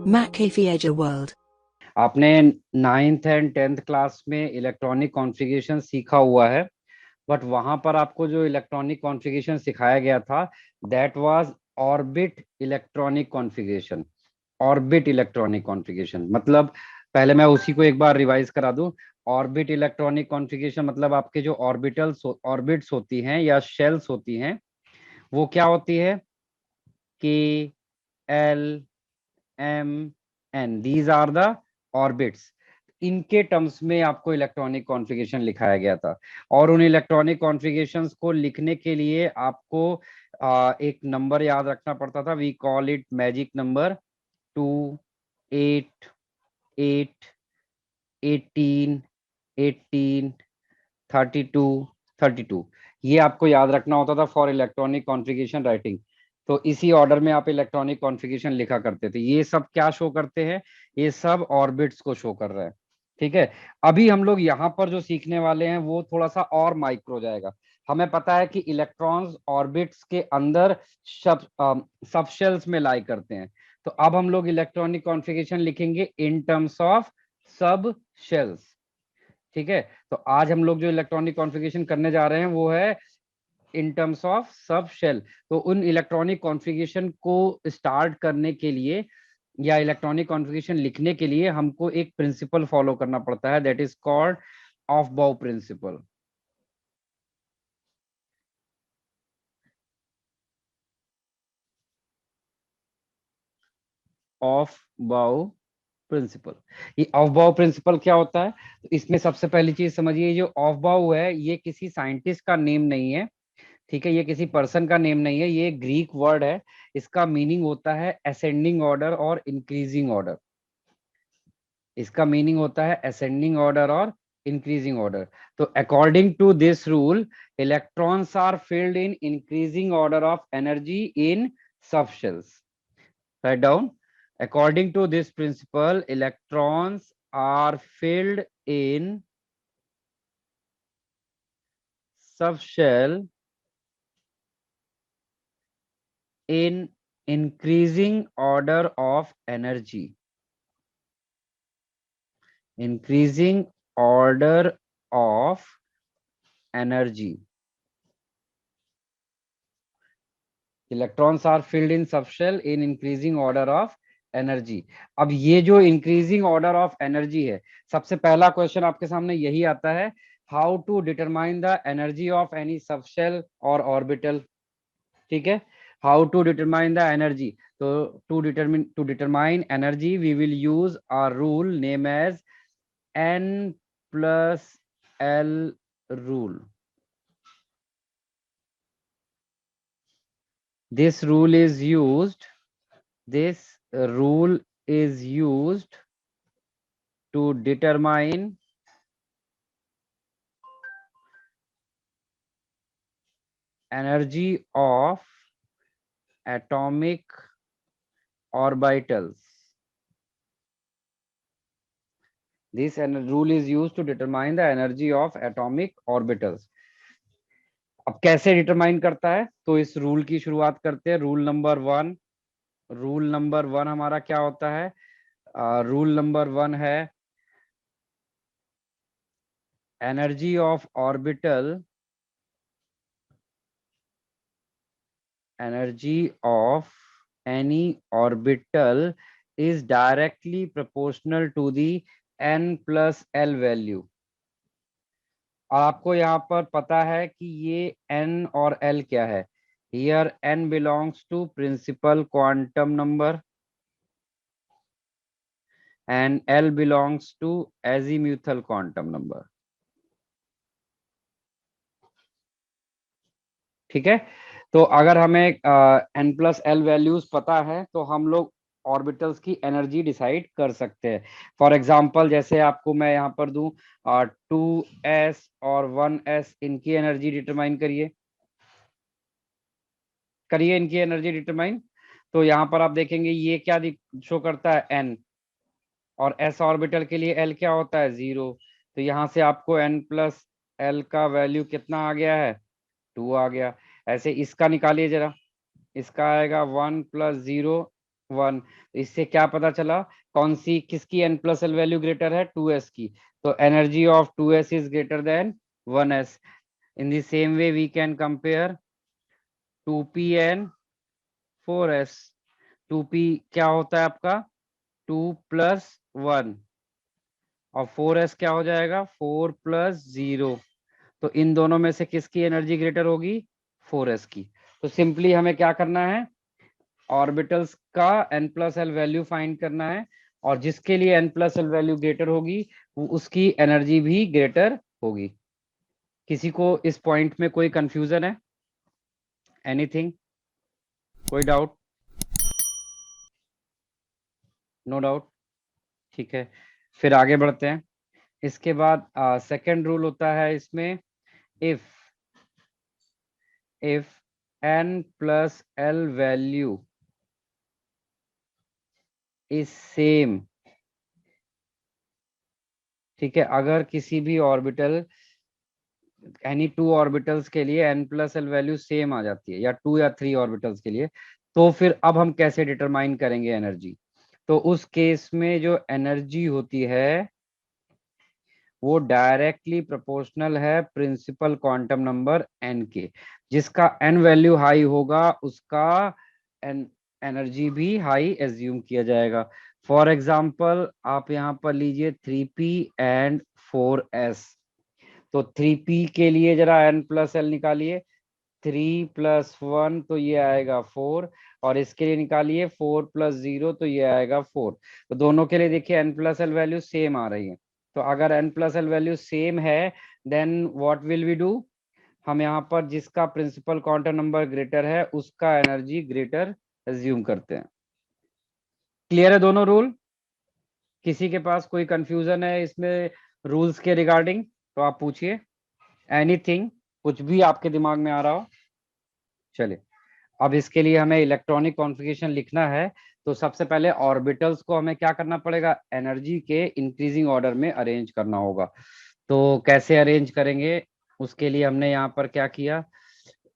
McAfee World। आपने ninth and tenth class में electronic configuration सीखा हुआ है, बट वहां पर आपको जो इलेक्ट्रॉनिक कॉन्फ़िगरेशन सिखाया गया था, that was orbit electronic configuration. Orbit electronic configuration मतलब, पहले मैं उसी को एक बार रिवाइज करा दूं। ऑर्बिट इलेक्ट्रॉनिक कॉन्फ़िगरेशन मतलब आपके जो ऑर्बिटल्स ऑर्बिट्स होती हैं या शेल्स होती हैं, वो क्या होती है कि L M N, these are the orbits. इनके टर्म्स में आपको इलेक्ट्रॉनिक कॉन्फ़िगरेशन लिखाया गया था। और उन इलेक्ट्रॉनिक कॉन्फ़िगरेशंस को लिखने के लिए आपको एक नंबर याद रखना पड़ता था। We call it magic number. 2, 8, 8, 18, 18, 32, 32, ये आपको याद रखना होता था फॉर इलेक्ट्रॉनिक कॉन्फ़िगरेशन राइटिंग। तो इसी ऑर्डर में आप इलेक्ट्रॉनिक कॉन्फ़िगरेशन लिखा करते थे। ये सब क्या शो करते हैं? ये सब ऑर्बिट्स को शो कर रहा है। ठीक है। अभी हम लोग यहाँ पर जो सीखने वाले हैं वो थोड़ा सा और माइक्रो जाएगा। हमें पता है कि इलेक्ट्रॉन्स ऑर्बिट्स के अंदर सब सब शेल्स में लाई करते हैं। तो अब हम लोग इलेक्ट्रॉनिक कॉन्फ़िगरेशन लिखेंगे इन टर्म्स ऑफ सब शेल्स। ठीक है। तो आज हम लोग जो इलेक्ट्रॉनिक कॉन्फ़िगरेशन करने जा रहे हैं वो है in terms of sub shell. तो उन इलेक्ट्रॉनिक कॉन्फ़िगरेशन को स्टार्ट करने के लिए या इलेक्ट्रॉनिक कॉन्फ़िगरेशन लिखने के लिए हमको एक प्रिंसिपल फॉलो करना पड़ता है, दैट इज कॉल्ड ऑफ बाउ प्रिंसिपल। ऑफ बाउ प्रिंसिपल। ये ऑफ बाउ प्रिंसिपल क्या होता है? तो इसमें सबसे पहली चीज समझिए, ये जो ऑफ बाउ है ये किसी साइंटिस्ट का नेम नहीं है। ठीक है, ये किसी पर्सन का नेम नहीं है, ये ग्रीक वर्ड है। इसका मीनिंग होता है असेंडिंग ऑर्डर और इंक्रीजिंग ऑर्डर। इसका मीनिंग होता है असेंडिंग ऑर्डर और इंक्रीजिंग ऑर्डर। तो according to this rule, electrons are filled in increasing order of energy in sub shells. Right down. According to this principle, electrons are filled in sub shell in increasing order of energy. Increasing order of energy. Electrons are filled in subshell in increasing order of energy. अब ये जो increasing order of energy है, सबसे पहला question आपके सामने यही आता है, how to determine the energy of any subshell और ऑर्बिटल। ठीक है। How to determine the energy. तो to determine energy we will use a rule name as n plus l rule. This rule is used. This rule is used to determine energy of atomic orbitals. This rule is used to determine the energy of atomic orbitals. अब कैसे determine करता है? तो इस rule की शुरुआत करते हैं। Rule number one. Rule number one हमारा क्या होता है? रूल नंबर वन है energy of orbital. Energy of any orbital is directly proportional to the n plus l value। और आपको यहाँ पर पता है कि ये n और l क्या है। Here n belongs to principal quantum number and l belongs to azimuthal quantum number। ठीक है। तो अगर हमें n प्लस एल वैल्यूज पता है तो हम लोग ऑर्बिटल्स की एनर्जी डिसाइड कर सकते हैं। फॉर एग्जांपल जैसे आपको मैं यहाँ पर दूं 2s और 1s, इनकी एनर्जी डिटरमाइन करिए। करिए इनकी एनर्जी डिटरमाइन। तो यहाँ पर आप देखेंगे ये क्या शो करता है, n। और s ऑर्बिटल के लिए l क्या होता है, 0। तो यहाँ से आपको n प्लस एल का वैल्यू कितना आ गया है, 2 आ गया। ऐसे इसका निकालिए जरा। इसका आएगा 1 प्लस 0, 1। इससे क्या पता चला, कौन सी किसकी n plus L value greater है, 2s की। तो energy of 2s is greater than 1s। In the same way we can compare 2p and 4s। 2p क्या होता है आपका, 2+1, और 4s क्या हो जाएगा, 4+0। तो इन दोनों में से किसकी एनर्जी ग्रेटर होगी, 4s की। तो सिंपली हमें क्या करना है, ऑर्बिटल्स का n plus L value find करना है, और जिसके लिए n plus L value greater होगी उसकी एनर्जी भी ग्रेटर होगी। किसी को इस पॉइंट में कोई कंफ्यूजन है, एनीथिंग, कोई डाउट? नो डाउट, ठीक है। फिर आगे बढ़ते हैं। इसके बाद सेकंड रूल होता है इसमें, if if n plus L value is same, ठीक है, अगर किसी भी ऑर्बिटल, एनी टू ऑर्बिटल्स के लिए n plus L value same आ जाती है, या 2 या 3 ऑर्बिटल्स के लिए, तो फिर अब हम कैसे डिटरमाइन करेंगे एनर्जी। तो उस केस में जो एनर्जी होती है वो डायरेक्टली प्रोपोर्शनल है प्रिंसिपल क्वांटम नंबर n के। जिसका n वैल्यू हाई होगा उसका एनर्जी भी हाई एज्यूम किया जाएगा। फॉर एग्जाम्पल आप यहाँ पर लीजिए 3p एंड 4s। तो 3p के लिए जरा n प्लस एल निकालिए, 3+1 तो ये आएगा 4, और इसके लिए निकालिए 4+0 तो ये आएगा 4। तो दोनों के लिए देखिए n plus L value same आ रही है। तो अगर n plus L value same है, then what will we do, हम यहाँ पर जिसका प्रिंसिपल क्वांटम नंबर ग्रेटर है उसका एनर्जी ग्रेटर एज्यूम करते हैं। क्लियर है दोनों रूल? किसी के पास कोई कंफ्यूजन है इसमें रूल्स के रिगार्डिंग, तो आप पूछिए, एनीथिंग, कुछ भी आपके दिमाग में आ रहा हो। चलिए, अब इसके लिए हमें इलेक्ट्रॉनिक कॉन्फ़िगरेशन लिखना है। तो सबसे पहले ऑर्बिटल्स को हमें क्या करना पड़ेगा, एनर्जी के इंक्रीजिंग ऑर्डर में अरेंज करना होगा। तो कैसे अरेंज करेंगे, उसके लिए हमने यहाँ पर क्या किया,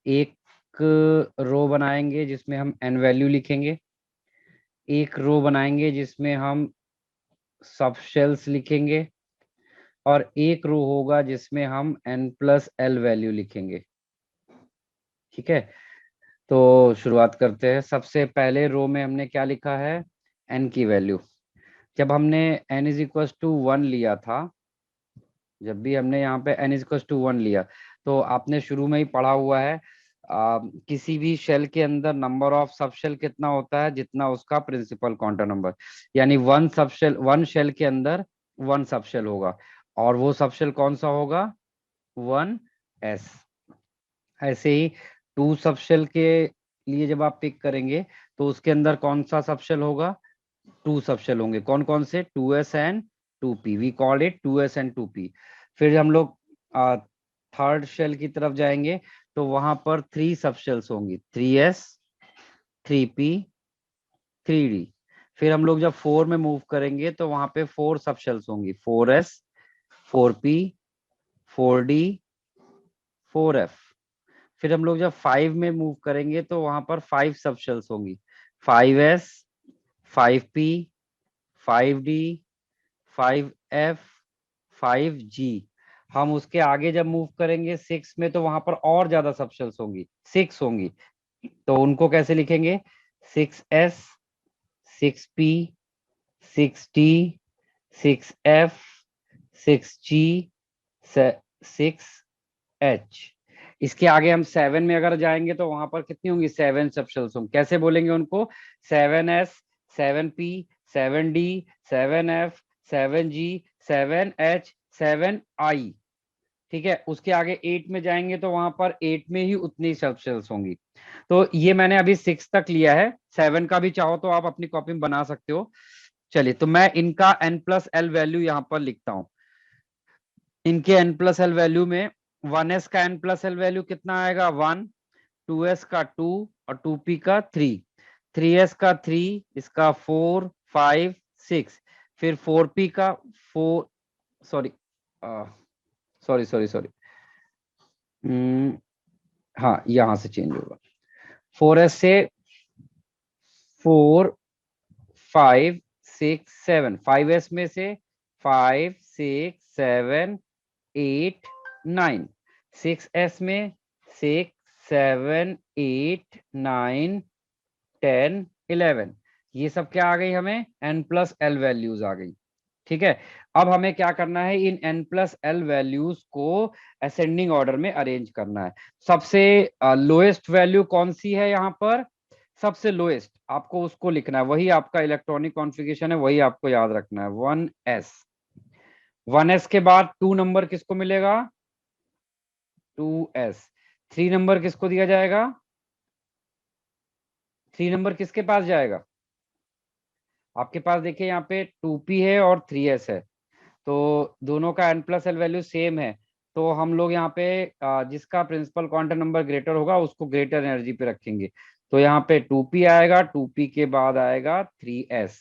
एक रो बनाएंगे जिसमें हम एन वैल्यू लिखेंगे, एक रो बनाएंगे जिसमें हम सब शेल्स लिखेंगे, और एक रो होगा जिसमें हम एन प्लस एल वैल्यू लिखेंगे। ठीक है, तो शुरुआत करते हैं। सबसे पहले रो में हमने क्या लिखा है, एन की वैल्यू। जब हमने n इज इक्वल टू 1 लिया था, जब भी हमने यहाँ पे n इज इक्वल टू 1 लिया, तो आपने शुरू में ही पढ़ा हुआ है, किसी भी शेल के अंदर नंबर ऑफ सब शेल कितना होता है, जितना उसका प्रिंसिपल क्वांटम नंबर। यानी वन शेल के अंदर 1 सब शेल होगा, और वो सब शेल कौन सा होगा, 1s। ऐसे ही 2 सब शेल के लिए जब आप पिक करेंगे, तो उसके अंदर कौन सा सब शेल होगा, 2 सब शेल होंगे। कौन कौन से, 2s and 2p, we call it 2s and 2p। फिर हम लोग थर्ड शेल की तरफ जाएंगे, तो वहां पर 3 सब शेल्स होंगी, 3s, 3p, 3d। फिर हम लोग जब 4 में मूव करेंगे तो वहां पे 4 सब शेल्स होंगी, 4s, 4p, 4d, 4f। फिर हम लोग जब 5 में मूव करेंगे तो वहां पर 5 सब शेल्स होंगी, 5s, 5p, 5d, 5f, 5g। हम उसके आगे जब मूव करेंगे 6 में, तो वहां पर और ज्यादा सबशेल्स होंगी, 6 होंगी। तो उनको कैसे लिखेंगे, 6s, 6p, 6d, 6f, 6g, 6h। इसके आगे हम 7 में अगर जाएंगे तो वहां पर कितनी होंगी, 7 सबशेल्स होंगी। कैसे बोलेंगे उनको, 7s, 7p, 7d, 7f, 7g, 7h, 7i। ठीक है, उसके आगे 8 में जाएंगे तो वहां पर 8 में ही उतनी सबशेल्स होंगी। तो ये मैंने अभी 6 तक लिया है, 7 का भी चाहो तो आप अपनी कॉपी में बना सकते हो। चलिए, तो मैं इनका n प्लस एल वैल्यू यहाँ पर लिखता हूँ। इनके n प्लस एल वैल्यू में 1s का n प्लस एल वैल्यू कितना आएगा, 1, 2s का 2, और 2p का 3, 3s का 3, इसका 4, 5, 6। फिर 4p का 4, सॉरी सॉरी सॉरी सॉरी, हाँ यहाँ से चेंज होगा, 4s से 4, 5 6 7, 5s में से 5 6 7 8 9, 6s में 6 7 8 9 10 11, ये सब क्या आ गई हमें n+l वैल्यूज आ गई। ठीक है, अब हमें क्या करना है, इन n+l वैल्यूज को असेंडिंग ऑर्डर में अरेंज करना है। सबसे लोएस्ट वैल्यू कौन सी है यहाँ पर, सबसे लोएस्ट आपको उसको लिखना है, वही आपका इलेक्ट्रॉनिक कॉन्फ़िगरेशन है, वही आपको याद रखना है 1s। 1s के बाद 2 नंबर किसको मिलेगा, 2s। 3 नंबर किसको दिया जाएगा, 3 नंबर किसके पास जाएगा, आपके पास देखिए यहाँ पे 2p है और 3s है, तो दोनों का n+l वैल्यू सेम है, तो हम लोग यहाँ पे जिसका प्रिंसिपल क्वांटम नंबर ग्रेटर होगा उसको ग्रेटर एनर्जी पे रखेंगे। तो यहाँ पे 2p आएगा, 2p के बाद आएगा 3s।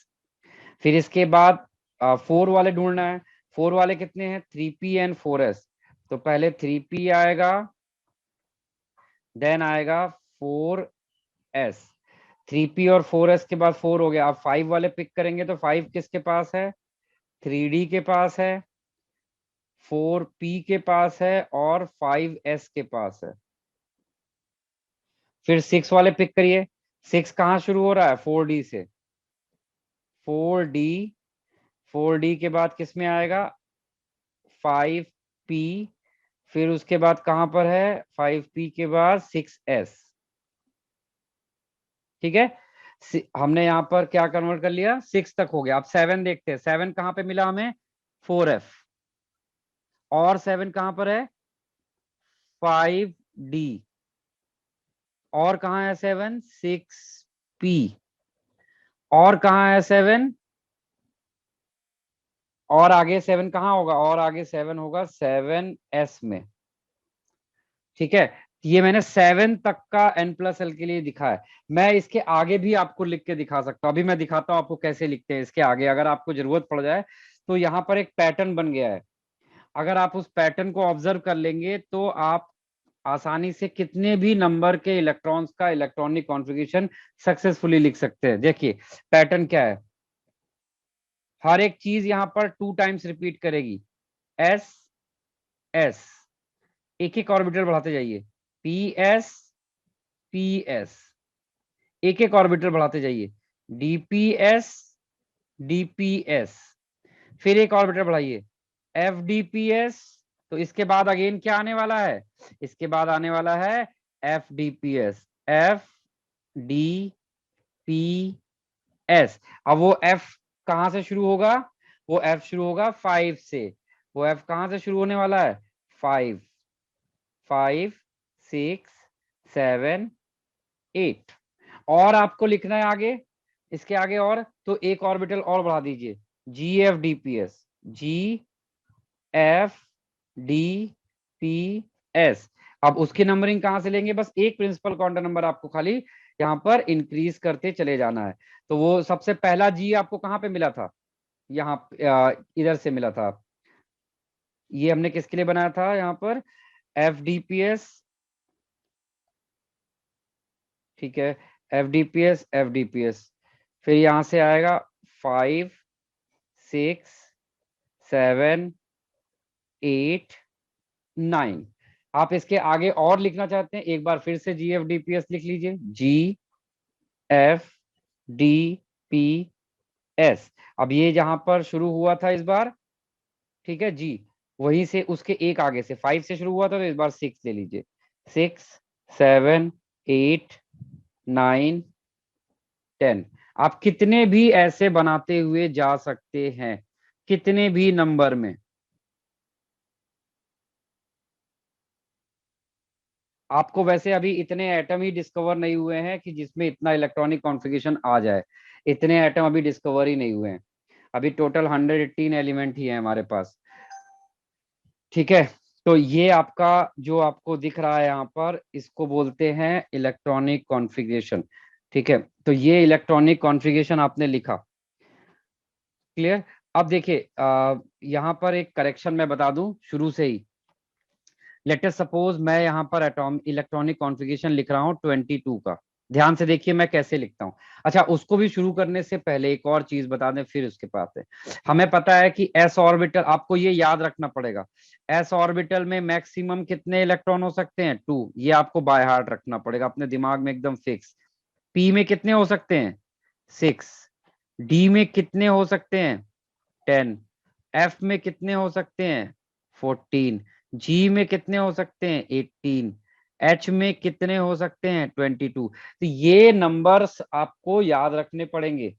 फिर इसके बाद 4 वाले ढूंढना है, 4 वाले कितने हैं, 3p एंड 4s। तो पहले 3p आएगा, देन आएगा 4s। 3p और 4s के बाद 4 हो गया, अब 5 वाले पिक करेंगे, तो 5 किसके पास है, 3d के पास है, 4p के पास है और 5s के पास है। फिर 6 वाले पिक करिए, 6 कहाँ शुरू हो रहा है, 4d से, 4d, 4d के बाद किस में आएगा, 5p, फिर उसके बाद कहां पर है, 5p के बाद 6s। ठीक है, हमने यहाँ पर क्या कन्वर्ट कर लिया, 6 तक हो गया। अब 7 देखते हैं, 7 कहां पे मिला हमें, 4f, और 7 कहां पर है, 5d, और कहाँ है 7, 6p, और कहाँ है 7, और आगे 7 कहाँ होगा, और आगे 7 होगा 7s में। ठीक है, ये मैंने 7 तक का n+l के लिए दिखा है, मैं इसके आगे भी आपको लिख के दिखा सकता हूँ। अभी मैं दिखाता हूँ आपको कैसे लिखते हैं इसके आगे, अगर आपको जरूरत पड़ जाए तो यहाँ पर एक पैटर्न बन गया है, अगर आप उस पैटर्न को ऑब्जर्व कर लेंगे तो आप आसानी से कितने भी नंबर के इलेक्ट्रॉन्स का इलेक्ट्रॉनिक कॉन्फ़िगरेशन सक्सेसफुली लिख सकते हैं। देखिए पैटर्न क्या है, हर एक चीज यहाँ पर 2 टाइम्स रिपीट करेगी, एस एस, एक एक ऑर्बिटल बढ़ाते जाइए, पी एस पी एस, एक एक ऑर्बिटल बढ़ाते जाइए, डीपीएस डीपीएस, फिर एक ऑर्बिटल बढ़ाइए, एफडीपीएस। तो इसके बाद अगेन क्या आने वाला है, इसके बाद आने वाला है एफडीपीएस, एफ डी पी एस। अब वो एफ कहां से शुरू होगा, वो एफ शुरू होगा 5 से, वो एफ कहां से शुरू होने वाला है, 5, 5 6 7 8, और आपको लिखना है आगे, इसके आगे और, तो एक ऑर्बिटल और बढ़ा दीजिए, जी एफ डी पी एस, जी एफ डी पी एस। अब उसकी नंबरिंग कहां से लेंगे, बस एक प्रिंसिपल क्वांटम नंबर आपको खाली यहाँ पर इंक्रीज करते चले जाना है। तो वो सबसे पहला जी आपको कहाँ पे मिला था, यहाँ इधर से मिला था, ये हमने किसके लिए बनाया था यहाँ पर, एफ डी पी एस। ठीक है, F D P S F D P S, फिर यहां से आएगा 5 6 7 8 9। आप इसके आगे और लिखना चाहते हैं, एक बार फिर से जी एफ डी पी एस लिख लीजिए, जी एफ डी पी एस। अब ये जहां पर शुरू हुआ था इस बार, ठीक है जी, वहीं से उसके एक आगे से 5 से शुरू हुआ था, तो इस बार 6 ले लीजिए, 6 7 8 9 10। आप कितने भी ऐसे बनाते हुए जा सकते हैं, कितने भी नंबर में। आपको वैसे अभी इतने एटम ही डिस्कवर नहीं हुए हैं कि जिसमें इतना इलेक्ट्रॉनिक कॉन्फ़िगरेशन आ जाए, इतने एटम अभी डिस्कवर ही नहीं हुए हैं, अभी टोटल 118 एलिमेंट ही है हमारे पास। ठीक है, तो ये आपका जो आपको दिख रहा है यहाँ पर, इसको बोलते हैं इलेक्ट्रॉनिक कॉन्फ़िगरेशन। ठीक है, तो ये इलेक्ट्रॉनिक कॉन्फ़िगरेशन आपने लिखा, क्लियर। अब देखिए यहाँ पर एक करेक्शन मैं बता दूं शुरू से ही, लेट अस सपोज मैं यहाँ पर एटॉम इलेक्ट्रॉनिक कॉन्फ़िगरेशन लिख रहा हूँ 22 का, ध्यान से देखिए मैं कैसे लिखता हूं। अच्छा, उसको भी शुरू करने से पहले एक और चीज बता दें, फिर उसके पास है। हमें पता है कि एस ऑर्बिटल, आपको ये याद रखना पड़ेगा, एस ऑर्बिटल में मैक्सिमम कितने इलेक्ट्रॉन हो सकते हैं? 2। ये आपको बाय हार्ट रखना पड़ेगा अपने दिमाग में एकदम फिक्स। पी में कितने हो सकते हैं? 6। डी में कितने हो सकते हैं? 10। एफ में कितने हो सकते हैं? 14। जी में कितने हो सकते हैं? 18। एच में कितने हो सकते हैं? 22। तो ये नंबर्स आपको याद रखने पड़ेंगे।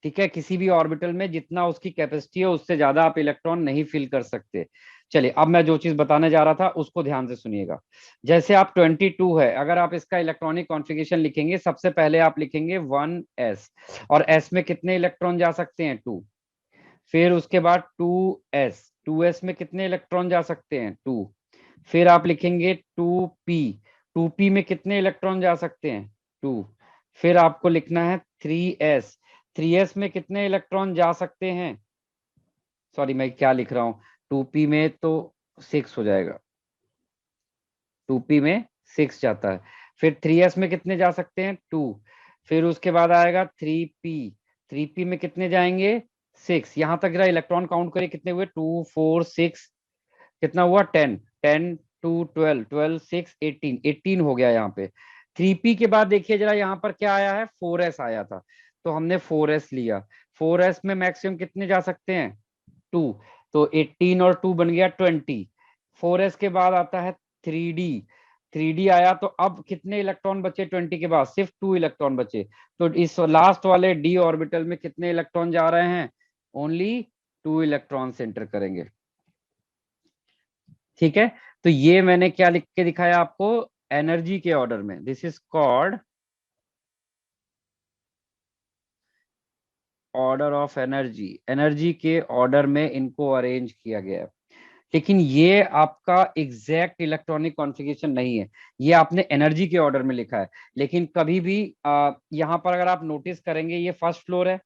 ठीक है, किसी भी ऑर्बिटल में जितना उसकी कैपेसिटी है उससे ज्यादा आप इलेक्ट्रॉन नहीं फिल कर सकते। चलिए, अब मैं जो चीज बताने जा रहा था उसको ध्यान से सुनिएगा। जैसे आप 22 है, अगर आप इसका इलेक्ट्रॉनिक कॉन्फ़िगरेशन लिखेंगे, सबसे पहले आप लिखेंगे 1s। और s में कितने इलेक्ट्रॉन जा सकते हैं? 2। फिर उसके बाद 2s में कितने इलेक्ट्रॉन जा सकते हैं? 2। फिर आप लिखेंगे 2p में कितने इलेक्ट्रॉन जा सकते हैं? 2। फिर आपको लिखना है 3s में कितने इलेक्ट्रॉन जा सकते हैं? सॉरी, मैं क्या लिख रहा हूं, 2p में तो 6 हो जाएगा, 2p में 6 जाता है। फिर 3s में कितने जा सकते हैं? 2। फिर उसके बाद आएगा 3p में कितने जाएंगे? 6। यहां तक जरा इलेक्ट्रॉन काउंट करिए, कितने हुए? 2 4 6, कितना हुआ? 10। 10 2 12, 12 6 18, 18 हो गया यहाँ पे। 3p के बाद देखिए जरा यहाँ पर क्या आया है? 4s आया था, तो हमने 4s लिया। 4s में मैक्सिमम कितने जा सकते हैं? 2। तो 18 और 2 बन गया 20। 4s के बाद आता है 3d। 3d आया, तो अब कितने इलेक्ट्रॉन बचे? 20 के बाद सिर्फ 2 इलेक्ट्रॉन बचे। तो इस लास्ट वाले d ऑर्बिटल में कितने इलेक्ट्रॉन जा रहे हैं? ओनली 2 इलेक्ट्रॉन एंटर करेंगे। ठीक है, तो ये मैंने क्या लिख के दिखाया आपको? एनर्जी के ऑर्डर में। This is called order of energy. Energy के ऑर्डर में इनको अरेंज किया गया है। लेकिन ये आपका एग्जैक्ट इलेक्ट्रॉनिक कॉन्फ़िगरेशन नहीं है, ये आपने एनर्जी के ऑर्डर में लिखा है। लेकिन कभी भी यहाँ पर अगर आप नोटिस करेंगे, ये फर्स्ट फ्लोर है,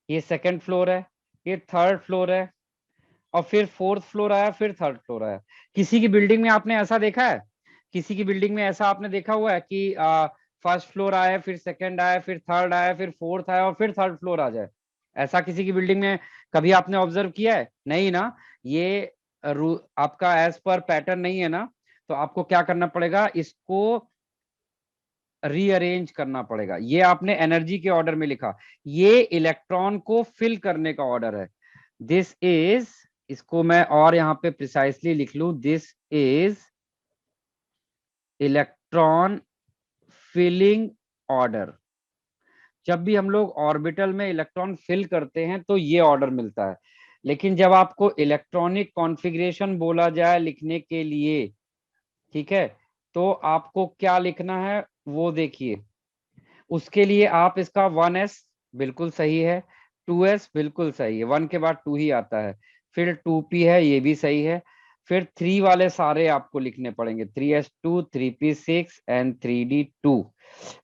ये सेकंड फ्लोर है, ये थर्ड फ्लोर है, और फिर फोर्थ फ्लोर आया, फिर थर्ड फ्लोर आया। किसी की बिल्डिंग में आपने ऐसा देखा है? किसी की बिल्डिंग में ऐसा आपने देखा हुआ है कि फर्स्ट फ्लोर आया, फिर सेकंड आया, फिर थर्ड आया, फिर फोर्थ आया और फिर थर्ड फ्लोर आ जाए? ऐसा किसी की बिल्डिंग में कभी आपने ऑब्जर्व किया है? नहीं ना। ये आपका एज पर पैटर्न नहीं है ना। तो आपको क्या करना पड़ेगा? इसको रीअरेंज करना पड़ेगा। ये आपने एनर्जी के ऑर्डर में लिखा, ये इलेक्ट्रॉन को फिल करने का ऑर्डर है। दिस इज, इसको मैं और यहां पे प्रिसाइसली लिख लूं, this is electron filling order. जब भी हम लोग ऑर्बिटल में इलेक्ट्रॉन फिल करते हैं तो ये ऑर्डर मिलता है। लेकिन जब आपको इलेक्ट्रॉनिक कॉन्फ़िगरेशन बोला जाए लिखने के लिए, ठीक है, तो आपको क्या लिखना है वो देखिए। उसके लिए आप इसका 1s बिल्कुल सही है, 2s बिल्कुल सही है, 1 के बाद 2 ही आता है। फिर 2p है, ये भी सही है। फिर 3 वाले सारे आपको लिखने पड़ेंगे, 3s2, 3p6 एंड 3d2।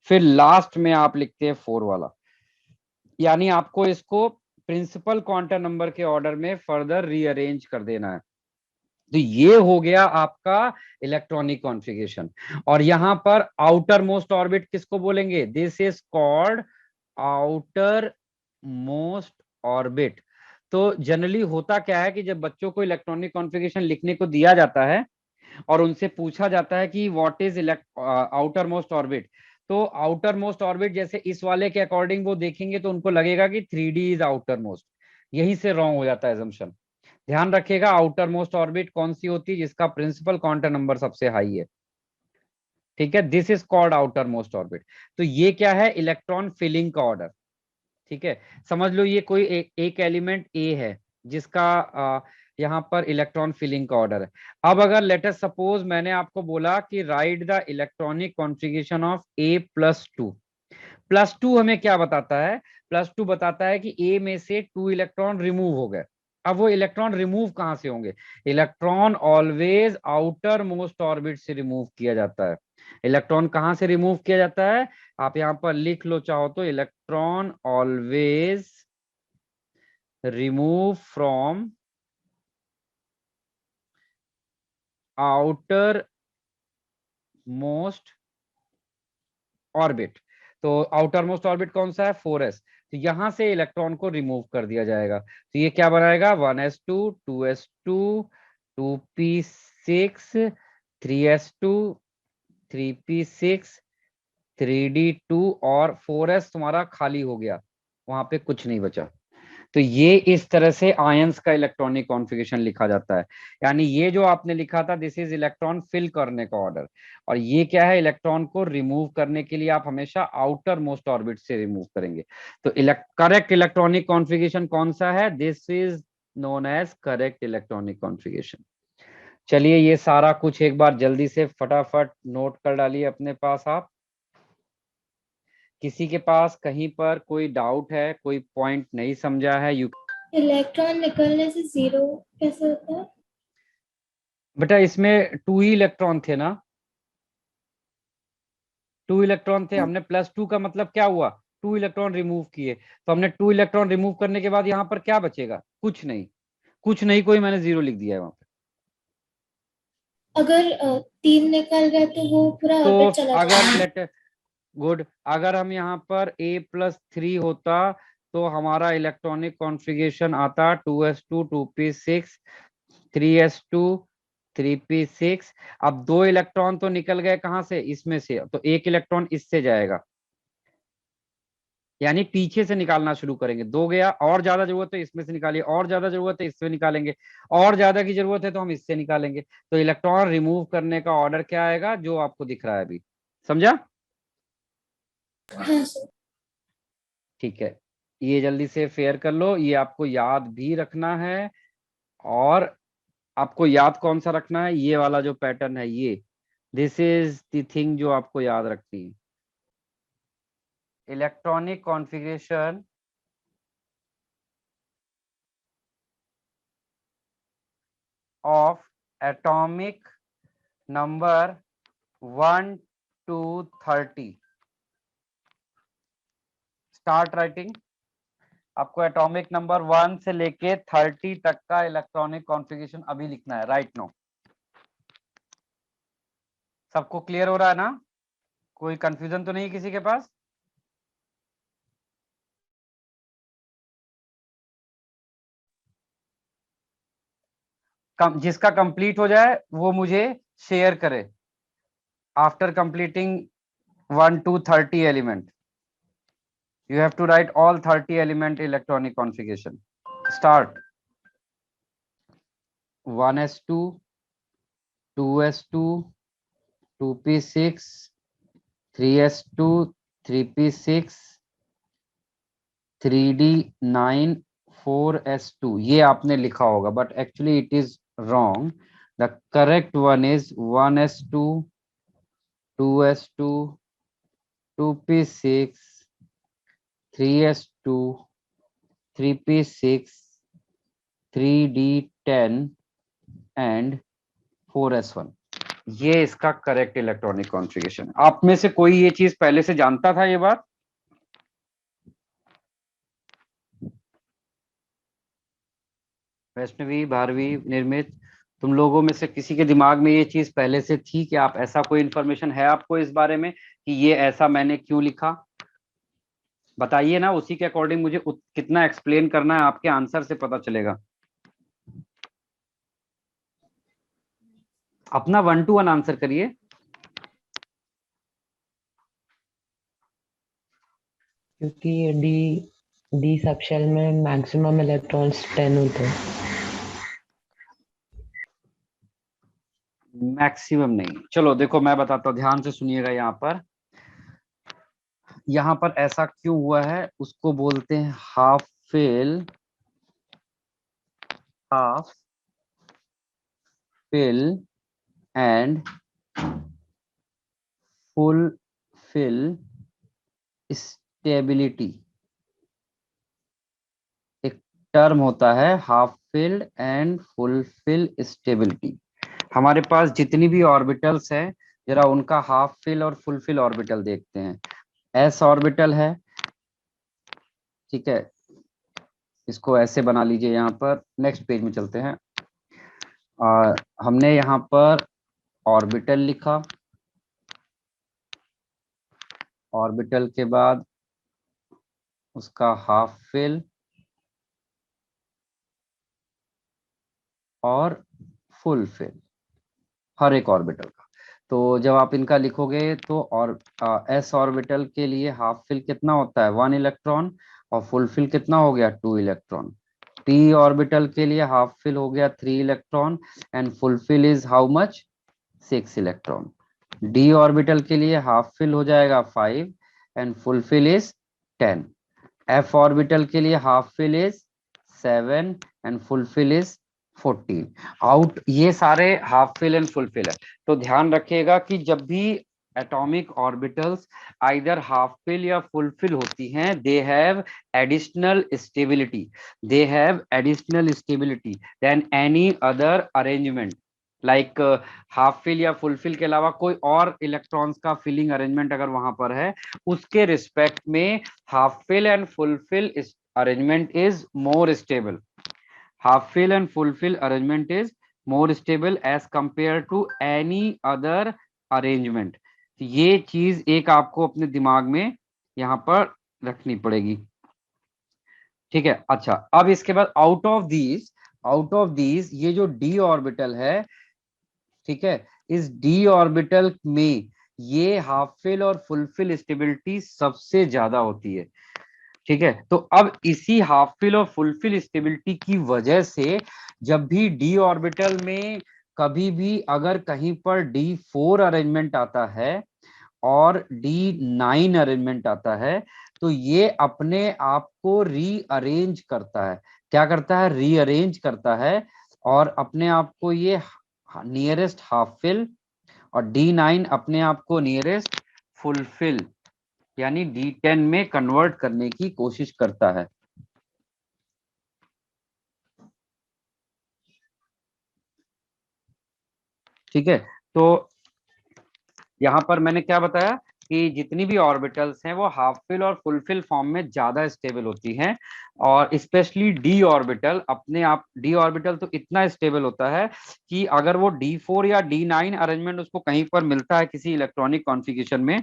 फिर लास्ट में आप लिखते हैं 4 वाला। यानी आपको इसको प्रिंसिपल क्वांटम नंबर के ऑर्डर में फर्दर रीअरेंज कर देना है। तो ये हो गया आपका इलेक्ट्रॉनिक कॉन्फ़िगरेशन। और यहां पर आउटर मोस्ट ऑर्बिट किसको बोलेंगे? This is called outer most orbit. तो जनरली होता क्या है कि जब बच्चों को इलेक्ट्रॉनिक कॉन्फ़िगरेशन लिखने को दिया जाता है और उनसे पूछा जाता है कि what is outer most orbit, तो आउटर मोस्ट ऑर्बिट जैसे इस वाले के अकॉर्डिंग वो देखेंगे तो उनको लगेगा कि 3D इज आउटर मोस्ट। यहीं से रॉन्ग हो जाता है assumption। ध्यान रखिएगा, आउटर मोस्ट ऑर्बिट कौन सी होती है? जिसका प्रिंसिपल क्वांटम नंबर सबसे हाई है। ठीक है, this is called outer most orbit. तो ये क्या है? इलेक्ट्रॉन फिलिंग का ऑर्डर। ठीक है, समझ लो ये कोई एक एलिमेंट ए है जिसका यहाँ पर इलेक्ट्रॉन फिलिंग का ऑर्डर है। अब अगर लेटर सपोज मैंने आपको बोला कि right the electronic configuration of A+2। +2 हमें क्या बताता है? +2 बताता है कि ए में से 2 इलेक्ट्रॉन रिमूव हो गए। अब वो इलेक्ट्रॉन रिमूव कहां से होंगे? Electron always outer most orbit से रिमूव किया जाता है। इलेक्ट्रॉन कहां से रिमूव किया जाता है? आप यहां पर लिख लो चाहो तो, electron always remove from outer most orbit. तो आउटर मोस्ट ऑर्बिट कौन सा है, 4s। तो यहां से इलेक्ट्रॉन को रिमूव कर दिया जाएगा, तो ये क्या बनाएगा, 1s2, 2s2, 2p6, 3s2, 3p6, 3d2 और 4s तुम्हारा खाली हो गया, वहां पे कुछ नहीं बचा। तो ये इस तरह से आयंस का इलेक्ट्रॉनिक कॉन्फ़िगरेशन लिखा जाता है। यानी ये जो आपने लिखा था, दिस इज इलेक्ट्रॉन फिल करने का ऑर्डर, और ये क्या है, इलेक्ट्रॉन को रिमूव करने के लिए आप हमेशा आउटर मोस्ट ऑर्बिट से रिमूव करेंगे। तो करेक्ट इलेक्ट्रॉनिक कॉन्फ़िगरेशन कौन सा है, this is known as correct electronic configuration. चलिए ये सारा कुछ एक बार जल्दी से फटाफट नोट कर डालिए अपने पास आप। किसी के पास कहीं पर कोई डाउट है, कोई पॉइंट नहीं समझा है, यू। इलेक्ट्रॉन निकलने से जीरो कैसे होता है? बेटा इसमें 2 ही इलेक्ट्रॉन थे ना, 2 इलेक्ट्रॉन थे, हमने +2 का मतलब क्या हुआ, 2 इलेक्ट्रॉन रिमूव किए, तो हमने 2 इलेक्ट्रॉन रिमूव करने के बाद यहाँ पर क्या बचेगा, कुछ नहीं, कुछ नहीं, कोई मैंने 0 लिख दिया है वहां पे। अगर तीन निकल गए तो वो पूरा तो ऑर्बिट चला अगर जाएगा। लेट गुड, अगर हम यहाँ पर A+3 होता तो हमारा इलेक्ट्रॉनिक कॉन्फ़िगरेशन आता 2s2, 2p6, 3s2, 3p6। अब 2 इलेक्ट्रॉन तो निकल गए कहां से, इसमें से, तो 1 इलेक्ट्रॉन इससे जाएगा, यानी पीछे से निकालना शुरू करेंगे। 2 गया, और ज्यादा जरूरत है इसमें से निकालिए, और ज्यादा जरूरत है इससे निकालेंगे, और ज्यादा की जरूरत है तो हम इससे निकालेंगे। तो इलेक्ट्रॉन रिमूव करने का ऑर्डर क्या आएगा, जो आपको दिख रहा है अभी, समझा। हाँ सर। ठीक है, ये जल्दी से फेयर कर लो, ये आपको याद भी रखना है। और आपको याद कौन सा रखना है, ये वाला जो पैटर्न है ये, दिस इज द थिंग जो आपको याद रखनी है। Electronic configuration of atomic number 1 to 30। Start writing. आपको एटॉमिक नंबर 1 से लेके 30 तक का इलेक्ट्रॉनिक कॉन्फ़िगरेशन अभी लिखना है, राइट नो। सबको क्लियर हो रहा है ना, कोई कंफ्यूजन तो नहीं किसी के पास। जिसका कंप्लीट हो जाए वो मुझे शेयर करे, after completing 1 to 30 element, you have to write all 30 element electronic configuration. Start 1s2, 2s2, 2p6, 3s2, 3p6, 3d9, 4s2। ये आपने लिखा होगा, but actually it is wrong. The correct one is 1s2, 2s2, 2p6, 3s2, 3p6, 3d10 and 4s1। ये इसका correct electronic configuration. आप में से कोई ये चीज पहले से जानता था ये बात, वैष्णवी, भारवी, निर्मित, तुम लोगों में से किसी के दिमाग में ये चीज पहले से थी कि आप ऐसा कोई इन्फॉर्मेशन है आपको इस बारे में कि ये ऐसा मैंने क्यों लिखा, बताइए ना, उसी के अकॉर्डिंग मुझे कितना एक्सप्लेन करना है आपके आंसर से पता चलेगा। अपना 1 to 1 आंसर करिए। क्योंकि डी डी सब शेल में मैक्सिमम इलेक्ट्रॉन्स 10 होते हैं। मैक्सिमम नहीं, चलो देखो मैं बताता हूँ, ध्यान से सुनिएगा। यहाँ पर ऐसा क्यों हुआ है, उसको बोलते हैं half fill, half fill and full fill stability. एक टर्म होता है half filled and full fill stability. हमारे पास जितनी भी ऑर्बिटल्स हैं, जरा उनका हाफ फिल और फुल फिल ऑर्बिटल देखते हैं। एस ऑर्बिटल है, ठीक है, इसको ऐसे बना लीजिए। यहाँ पर नेक्स्ट पेज में चलते हैं। हमने यहाँ पर ऑर्बिटल लिखा, ऑर्बिटल के बाद उसका हाफ फिल और फुल फिल हर एक ऑर्बिटल का। तो जब आप इनका लिखोगे तो और एस ऑर्बिटल के लिए हाफ फिल कितना होता है 1 इलेक्ट्रॉन और फुल फिल कितना हो गया 2 इलेक्ट्रॉन। पी ऑर्बिटल के लिए हाफ फिल हो गया 3 electron and full fill is how much 6 electron. D orbital के लिए हाफ फिल हो जाएगा 5 and full fill is 10। F orbital के लिए half fill is 7 and full fill is 14। Out ये सारे half fill and full fill है। तो ध्यान रखिएगा कि जब भी atomic orbitals either half fill या फुल फिल होती हैं they have additional stability, they have additional stability than any other arrangement like half fill या फुल फिल के अलावा कोई और इलेक्ट्रॉन्स का फिलिंग अरेंजमेंट अगर वहां पर है उसके रिस्पेक्ट में half fill and fulfill arrangement is more stable. Half fill and fulfill arrangement is more stable as compared to any other arrangement. ये चीज एक आपको अपने दिमाग में यहाँ पर रखनी पड़ेगी, ठीक है। अच्छा, अब इसके बाद आउट ऑफ दीज ये जो डी ऑर्बिटल है, ठीक है, इस डी ऑर्बिटल में ये हाफ फिल और फुल फिल स्टेबिलिटी सबसे ज्यादा होती है, ठीक है। तो अब इसी हाफ फिल और फुल फिल स्टेबिलिटी की वजह से जब भी डी ऑर्बिटल में कभी भी अगर कहीं पर D4 अरेंजमेंट आता है और D9 अरेंजमेंट आता है तो ये अपने आप को रीअरेंज करता है। क्या करता है? रीअरेंज करता है और अपने आप को ये नियरेस्ट हाफ फिल और D9 अपने आप को नियरेस्ट फुलफिल यानी D10 में कन्वर्ट करने की कोशिश करता है, ठीक है। तो यहां पर मैंने क्या बताया कि जितनी भी ऑर्बिटल्स हैं वो हाफ फिल और फुल फिल फॉर्म में ज्यादा स्टेबल होती हैं और स्पेशली डी ऑर्बिटल अपने आप, डी ऑर्बिटल तो इतना स्टेबल होता है कि अगर वो D4 या D9 अरेंजमेंट उसको कहीं पर मिलता है किसी इलेक्ट्रॉनिक कॉन्फ़िगरेशन में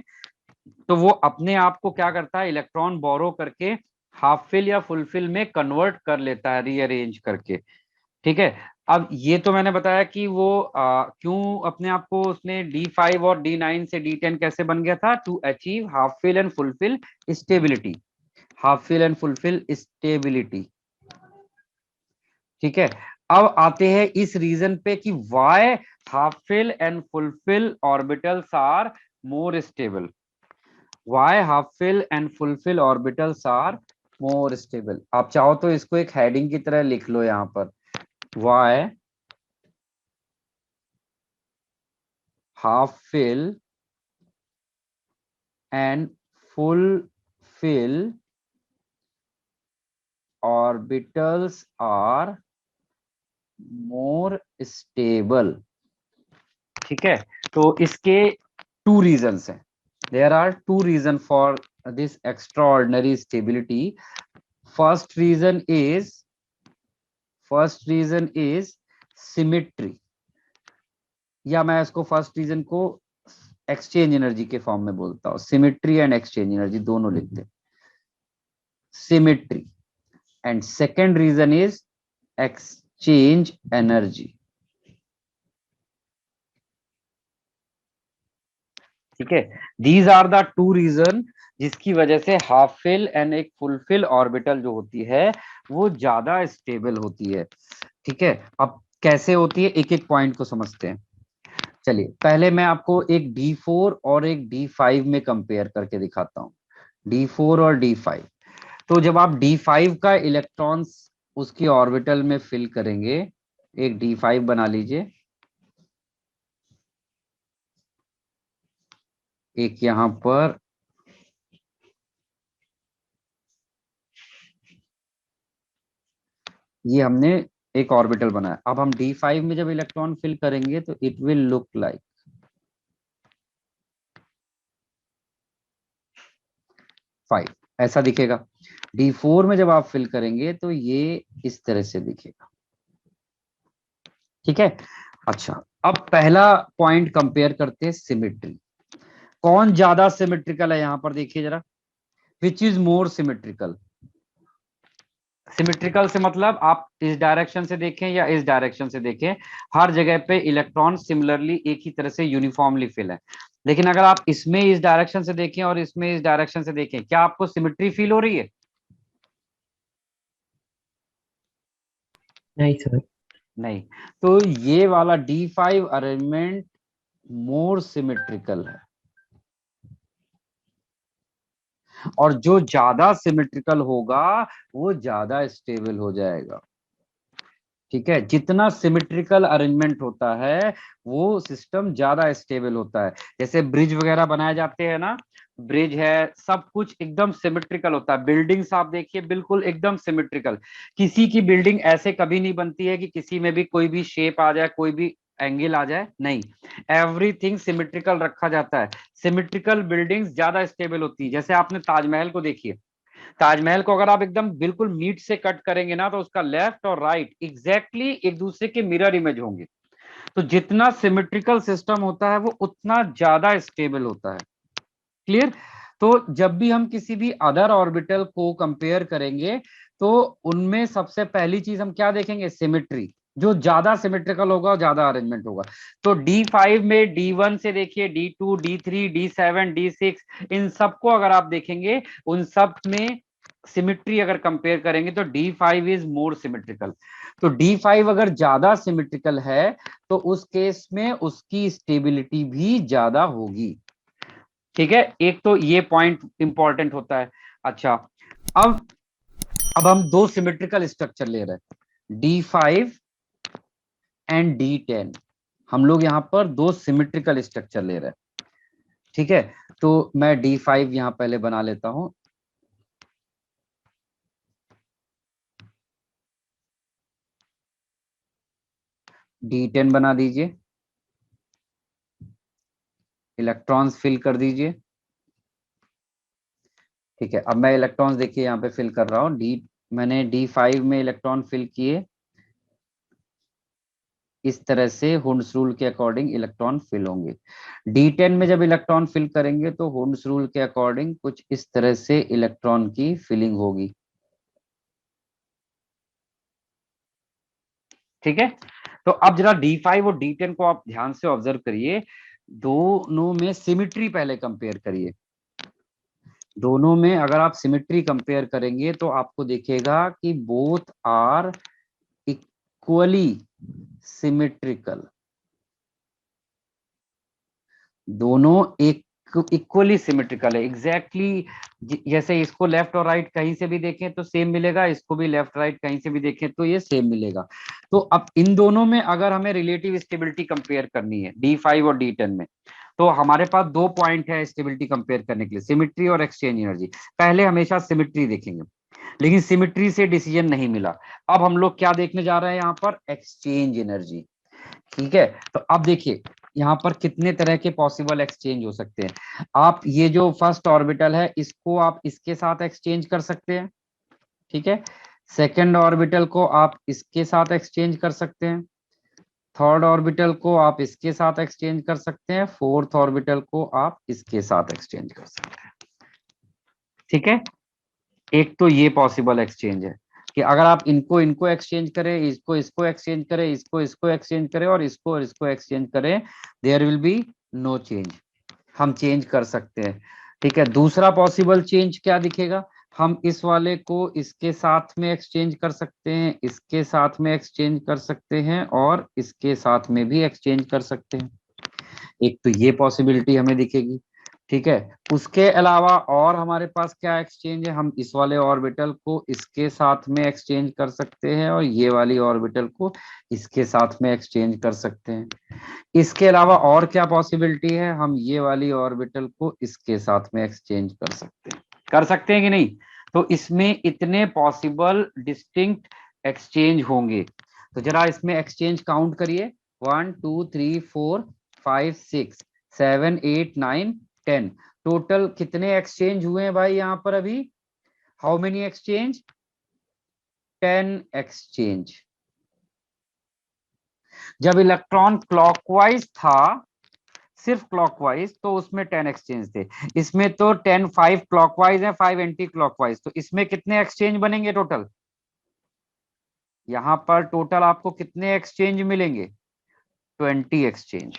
तो वो अपने आप को क्या करता है इलेक्ट्रॉन बोरो करके हाफ फिल या फुल फिल में कन्वर्ट कर लेता है रीअरेंज करके, ठीक है। अब ये तो मैंने बताया कि वो क्यों अपने आप को उसने D5 और D9 से D10 कैसे बन गया था, to achieve half fill and full fill stability, half fill and full fill stability, ठीक है। अब आते हैं इस रीजन पे कि why half fill and full fill orbitals are more stable, why half fill and full fill orbitals are more stable. आप चाहो तो इसको एक हेडिंग की तरह लिख लो यहां पर, Y half fill and full fill orbitals are more stable, ठीक है। तो इसके टू रीजंस हैं, there are two reason for this extraordinary stability. First reason is symmetry, या मैं इसको फर्स्ट रीजन को एक्सचेंज एनर्जी के फॉर्म में बोलता हूं, सिमेट्री एंड एक्सचेंज एनर्जी दोनों लिखते हैं, symmetry. And second reason is exchange energy, ठीक है। These are the two reason जिसकी वजह से हाफ फिल एंड एक फुलफिल ऑर्बिटल जो होती है वो ज्यादा स्टेबल होती है, ठीक है। अब कैसे होती है एक एक पॉइंट को समझते हैं। चलिए पहले मैं आपको एक D4 और एक D5 में कंपेयर करके दिखाता हूं, D4 और D5। तो जब आप D5 का इलेक्ट्रॉन्स उसकी ऑर्बिटल में फिल करेंगे, एक D5 बना लीजिए, एक यहां पर ये हमने एक ऑर्बिटल बनाया। अब हम D5 में जब इलेक्ट्रॉन फिल करेंगे तो इट विल लुक लाइक 5, ऐसा दिखेगा। D4 में जब आप फिल करेंगे तो ये इस तरह से दिखेगा, ठीक है। अच्छा, अब पहला पॉइंट कंपेयर करते हैं सिमेट्री। कौन ज्यादा सिमेट्रिकल है यहाँ पर देखिए जरा, which is more symmetrical. Symmetrical से मतलब आप इस डायरेक्शन से देखें या इस डायरेक्शन से देखें, हर जगह पे इलेक्ट्रॉन सिमिलरली एक ही तरह से यूनिफॉर्मली फिल है। लेकिन अगर आप इसमें इस डायरेक्शन से देखें और इसमें इस डायरेक्शन से देखें, क्या आपको सिमेट्री फील हो रही है? नहीं सर। नहीं। तो ये वाला D5 अरेंजमेंट मोर सिमेट्रिकल है, और जो ज्यादा सिमेट्रिकल होगा वो ज्यादा स्टेबल हो जाएगा। ठीक है, जितना सिमेट्रिकल अरेंजमेंट होता है वो सिस्टम ज्यादा स्टेबल होता है। जैसे ब्रिज वगैरह बनाए जाते हैं ना, ब्रिज है, सब कुछ एकदम सिमेट्रिकल होता है। बिल्डिंग्स आप देखिए बिल्कुल एकदम सिमेट्रिकल। किसी की बिल्डिंग ऐसे कभी नहीं बनती है कि किसी में भी कोई भी शेप आ जाए, कोई भी एंगल आ जाए, नहीं, एवरीथिंग सिमेट्रिकल रखा जाता है। सिमेट्रिकल बिल्डिंग्स ज्यादा स्टेबल होती है। जैसे आपने ताजमहल को देखिए, ताजमहल को अगर आप एकदम बिल्कुल मीट से कट करेंगे ना, तो उसका लेफ्ट और राइट एग्जैक्टली एक दूसरे के मिरर इमेज होंगे। तो जितना सिमेट्रिकल सिस्टम होता है वो उतना ज्यादा स्टेबल होता है। क्लियर? तो जब भी हम किसी भी अदर ऑर्बिटल को कंपेयर करेंगे, तो उनमें सबसे पहली चीज हम क्या देखेंगे? सिमेट्री। जो ज्यादा सिमेट्रिकल होगा ज्यादा अरेंजमेंट होगा। तो D5 में D1 से देखिए D2, D3, D7, D6, इन सबको अगर आप देखेंगे, उन सब में सिमेट्री अगर कंपेयर करेंगे तो D5 इज मोर सिमेट्रिकल। तो D5 अगर ज्यादा सिमेट्रिकल है तो उस केस में उसकी स्टेबिलिटी भी ज्यादा होगी। ठीक है, एक तो ये पॉइंट इंपॉर्टेंट होता है। अच्छा, अब अब हम दो सिमेट्रिकल स्ट्रक्चर ले रहे हैं, D5 एंड D10। हम लोग यहां पर दो सिमेट्रिकल स्ट्रक्चर ले रहे हैं। ठीक है, तो मैं D5 यहां पहले बना लेता हूं। D10 बना दीजिए, इलेक्ट्रॉन्स फिल कर दीजिए। ठीक है, अब मैं इलेक्ट्रॉन्स देखिए यहाँ पे फिल कर रहा हूँ। मैंने D5 में इलेक्ट्रॉन फिल किए, इस तरह से हुंड्स रूल के अकॉर्डिंग इलेक्ट्रॉन फिल होंगे। D10 में जब इलेक्ट्रॉन फिल करेंगे तो हुंड्स रूल के अकॉर्डिंग कुछ इस तरह से इलेक्ट्रॉन की फिलिंग होगी। ठीक है, तो अब जरा D5 और D10 को आप ध्यान से ऑब्जर्व करिए, दोनों में सिमिट्री पहले कंपेयर करिए। दोनों में अगर आप सिमिट्री कंपेयर करेंगे तो आपको दिखेगा कि बोथ आर इक्वली सिमेट्रिकल। दोनों एक इक्वली सिमेट्रिकल है, एग्जैक्टली जैसे इसको लेफ्ट और राइट कहीं से भी देखें तो सेम मिलेगा, इसको भी लेफ्ट राइट कहीं से भी देखें तो ये सेम मिलेगा। तो अब इन दोनों में अगर हमें रिलेटिव स्टेबिलिटी कंपेयर करनी है D5 और D10 में, तो हमारे पास दो पॉइंट है स्टेबिलिटी कंपेयर करने के लिए, सिमेट्री और एक्सचेंज एनर्जी। पहले हमेशा सिमेट्री देखेंगे, लेकिन सिमेट्री से डिसीजन नहीं मिला। अब हम लोग क्या देखने जा रहे हैं यहाँ पर? Exchange energy. ठीक है, तो अब देखिए यहाँ पर कितने तरह के पॉसिबल एक्सचेंज हो सकते हैं। आप ये जो फर्स्ट ऑर्बिटल है इसको आप इसके साथ एक्सचेंज कर सकते हैं। ठीक है, सेकेंड ऑर्बिटल को आप इसके साथ एक्सचेंज कर सकते हैं, थर्ड ऑर्बिटल को आप इसके साथ एक्सचेंज कर सकते हैं, फोर्थ ऑर्बिटल को आप इसके साथ एक्सचेंज कर सकते हैं। ठीक है, एक तो ये पॉसिबल एक्सचेंज है कि अगर आप इनको इनको एक्सचेंज करें, इसको इसको एक्सचेंज करें, इसको इसको एक्सचेंज करें और इसको एक्सचेंज करें, there will be no change. हम चेंज कर सकते हैं। ठीक है, दूसरा पॉसिबल चेंज क्या दिखेगा? हम इस वाले को इसके साथ में एक्सचेंज कर सकते हैं, इसके साथ में एक्सचेंज कर सकते हैं और इसके साथ में भी एक्सचेंज कर सकते हैं। एक तो ये पॉसिबिलिटी हमें दिखेगी। ठीक है, उसके अलावा और हमारे पास क्या एक्सचेंज है? हम इस वाले ऑर्बिटल को इसके साथ में एक्सचेंज कर सकते हैं और ये वाली ऑर्बिटल को इसके साथ में एक्सचेंज कर सकते हैं। इसके अलावा और क्या पॉसिबिलिटी है? हम ये वाली ऑर्बिटल को इसके साथ में एक्सचेंज कर सकते हैं कि नहीं? तो इसमें इतने पॉसिबल डिस्टिंक्ट एक्सचेंज होंगे। तो जरा इसमें एक्सचेंज काउंट करिए, 1 2 3 4 5 6 7 8 9 10। टोटल कितने एक्सचेंज हुए हैं भाई यहाँ पर अभी? How many exchange? 10 एक्सचेंज। जब इलेक्ट्रॉन क्लॉकवाइज था सिर्फ क्लॉकवाइज, तो उसमें 10 एक्सचेंज थे। इसमें तो 10 5 क्लॉकवाइज है, 5 एंटी क्लॉकवाइज, तो इसमें कितने एक्सचेंज बनेंगे टोटल? यहाँ पर टोटल आपको कितने एक्सचेंज मिलेंगे? 20 एक्सचेंज।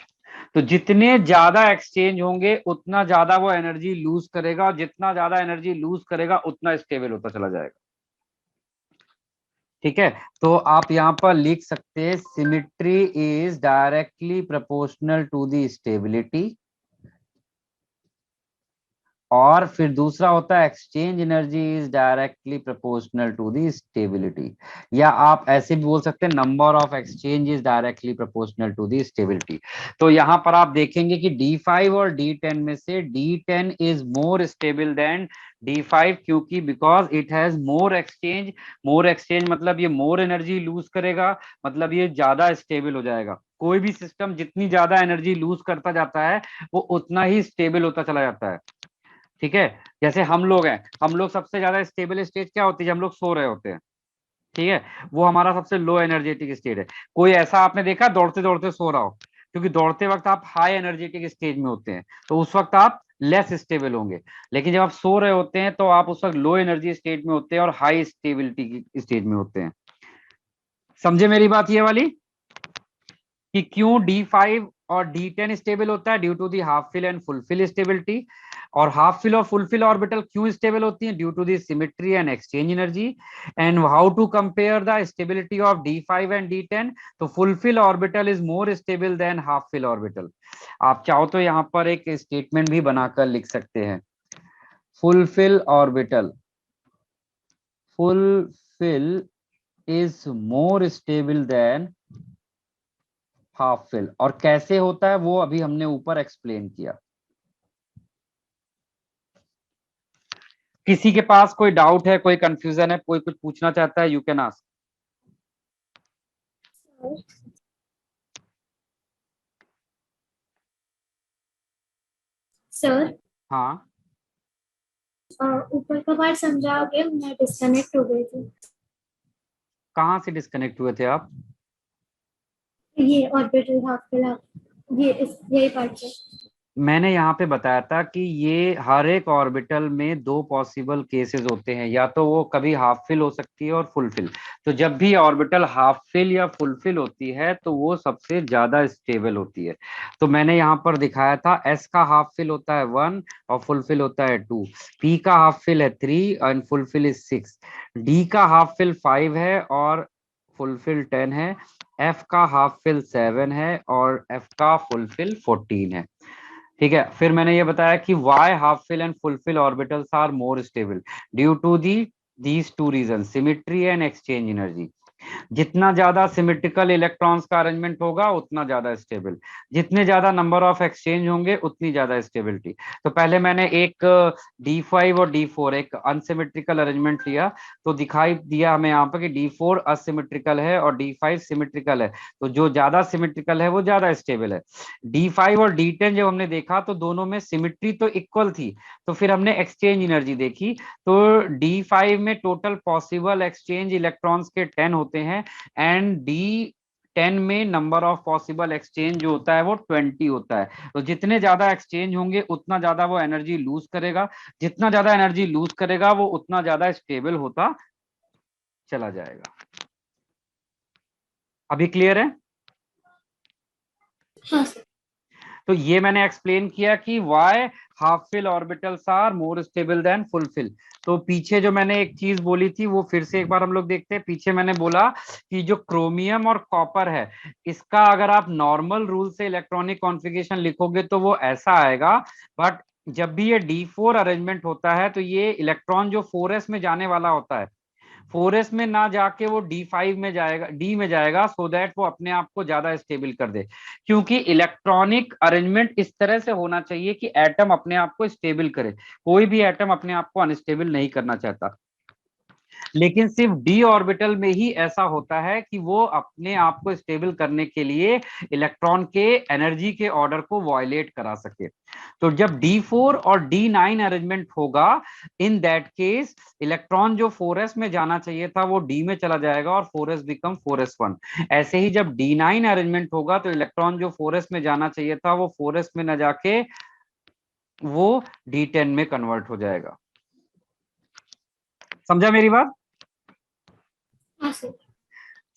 तो जितने ज्यादा एक्सचेंज होंगे उतना ज्यादा वो एनर्जी लूज करेगा, और जितना ज्यादा एनर्जी लूज करेगा उतना स्टेबल होता चला जाएगा। ठीक है, तो आप यहां पर लिख सकते हैं symmetry is directly proportional to the stability, और फिर दूसरा होता है exchange energy is directly proportional to the stability, या आप ऐसे भी बोल सकते हैं number of exchange is directly proportional to the stability. तो यहां पर आप देखेंगे कि D5 और D10 में से D10 is more stable then D5, क्योंकि because it has more exchange. More exchange मतलब ये मोर एनर्जी लूज करेगा, मतलब ये ज्यादा स्टेबल हो जाएगा। कोई भी सिस्टम जितनी ज्यादा एनर्जी लूज करता जाता है वो उतना ही स्टेबल होता चला जाता है। ठीक है, जैसे हम लोग हैं, हम लोग सबसे ज्यादा स्टेबल स्टेट क्या होती है? जब हम लोग सो रहे होते हैं, ठीक है, वो हमारा सबसे लो एनर्जेटिक स्टेट है। कोई ऐसा आपने देखा दौड़ते दौड़ते सो रहा हो? क्योंकि दौड़ते वक्त आप हाई एनर्जेटिक स्टेज में होते हैं, तो उस वक्त आप लेस स्टेबल होंगे। लेकिन जब आप सो रहे होते हैं तो आप उस वक्त लो एनर्जी स्टेट में होते हैं और हाई स्टेबिलिटी की स्टेज में होते हैं। समझे मेरी बात ये वाली, कि क्यों D5 और D10 स्टेबल होता है? Due to the half fill and full fill stability. और हाफ फिल और फुल फिल ऑर्बिटल क्यों स्टेबल होती है? Due to the symmetry and exchange energy. And how to compare the stability of D5 and D10? तो full fill orbital is more stable than half fill orbital. आप चाहो तो यहाँ पर एक स्टेटमेंट भी बनाकर लिख सकते हैं, full fill orbital, full fill is more stable than half fill. और कैसे होता है वो अभी हमने ऊपर एक्सप्लेन किया। किसी के पास कोई डाउट है, कोई कंफ्यूजन है, कोई कुछ पूछना चाहता है, यू कैन आस्क। सर, हाँ, ऊपर का पार्ट समझाओगे? मैं डिस्कनेक्ट हो गई थी। कहाँ से डिस्कनेक्ट हुए थे आप? ये ऑर्बिटल हाफ फिल ये यही पार्ट है। मैंने यहाँ पे बताया था कि ये हर एक ऑर्बिटल में दो पॉसिबल केसेस होते हैं, या तो वो कभी हाफ फिल हो सकती है और फुल फिल। तो जब भी ऑर्बिटल हाफ फिल या फुल फिल होती है तो वो सबसे ज्यादा स्टेबल होती है। तो मैंने यहाँ पर दिखाया था S का हाफ फिल होता है 1 और फुल फिल होता है 2, P का हाफ फिल है 3 and full fill is 6, D का हाफ फिल 5 है और फुल फिल 10 है, F का हाफ फिल 7 है और F का फुल फिल 14 है। ठीक है, फिर मैंने ये बताया कि why half fill and full fill orbitals are more stable due to these two reason, symmetry and exchange energy. जितना ज्यादा सिमेट्रिकल इलेक्ट्रॉन्स का अरेंजमेंट होगा उतना ज्यादा स्टेबल, जितने ज्यादा नंबर ऑफ एक्सचेंज होंगे उतनी ज्यादा स्टेबिलिटी। तो पहले मैंने एक D5 और D4 एक अनसिमेट्रिकल अरेंजमेंट लिया, तो दिखाई दिया हमें यहाँ पर कि D4 असिमेट्रिकल है और D5 सिमेट्रिकल है। तो जो ज्यादा सिमेट्रिकल है वो ज्यादा स्टेबल है। D5 और D10 जब हमने देखा तो दोनों में सिमेट्री तो इक्वल थी, तो फिर हमने एक्सचेंज एनर्जी देखी, तो D5 में टोटल पॉसिबल एक्सचेंज इलेक्ट्रॉन्स के 10 होते हैं, एंड D10 में नंबर ऑफ पॉसिबल एक्सचेंज जो होता है वो 20 होता है। तो जितने ज्यादा एक्सचेंज होंगे उतना ज्यादा वो एनर्जी लूज करेगा, जितना ज्यादा एनर्जी लूज करेगा वो उतना ज्यादा स्टेबल होता चला जाएगा। अभी क्लियर है? हाँ सर। तो ये मैंने एक्सप्लेन किया कि why half fill orbitals are more stable than full fill. तो पीछे जो मैंने एक चीज बोली थी वो फिर से एक बार हम लोग देखते हैं। पीछे मैंने बोला कि जो क्रोमियम और कॉपर है, इसका अगर आप नॉर्मल रूल से इलेक्ट्रॉनिक कॉन्फ़िगरेशन लिखोगे तो वो ऐसा आएगा, बट जब भी ये D4 अरेंजमेंट होता है तो ये इलेक्ट्रॉन जो 4s में जाने वाला होता है, 4s में ना जाके वो D5 में जाएगा, D में जाएगा, सो दैट वो अपने आप को ज्यादा स्टेबल कर दे। क्योंकि इलेक्ट्रॉनिक अरेंजमेंट इस तरह से होना चाहिए कि एटम अपने आप को स्टेबल करे, कोई भी एटम अपने आप को अनस्टेबल नहीं करना चाहता। लेकिन सिर्फ डी ऑर्बिटल में ही ऐसा होता है कि वो अपने आप को स्टेबल करने के लिए इलेक्ट्रॉन के एनर्जी के ऑर्डर को वायलेट करा सके। तो जब D4 और D9 अरेंजमेंट होगा, इन दैट केस इलेक्ट्रॉन जो 4s में जाना चाहिए था वो D में चला जाएगा और 4s बिकम 4s1। ऐसे ही जब D9 अरेंजमेंट होगा तो इलेक्ट्रॉन जो 4s में जाना चाहिए था वो 4s में न जाके वो D10 में कन्वर्ट हो जाएगा। समझा मेरी बात? हाँ सर।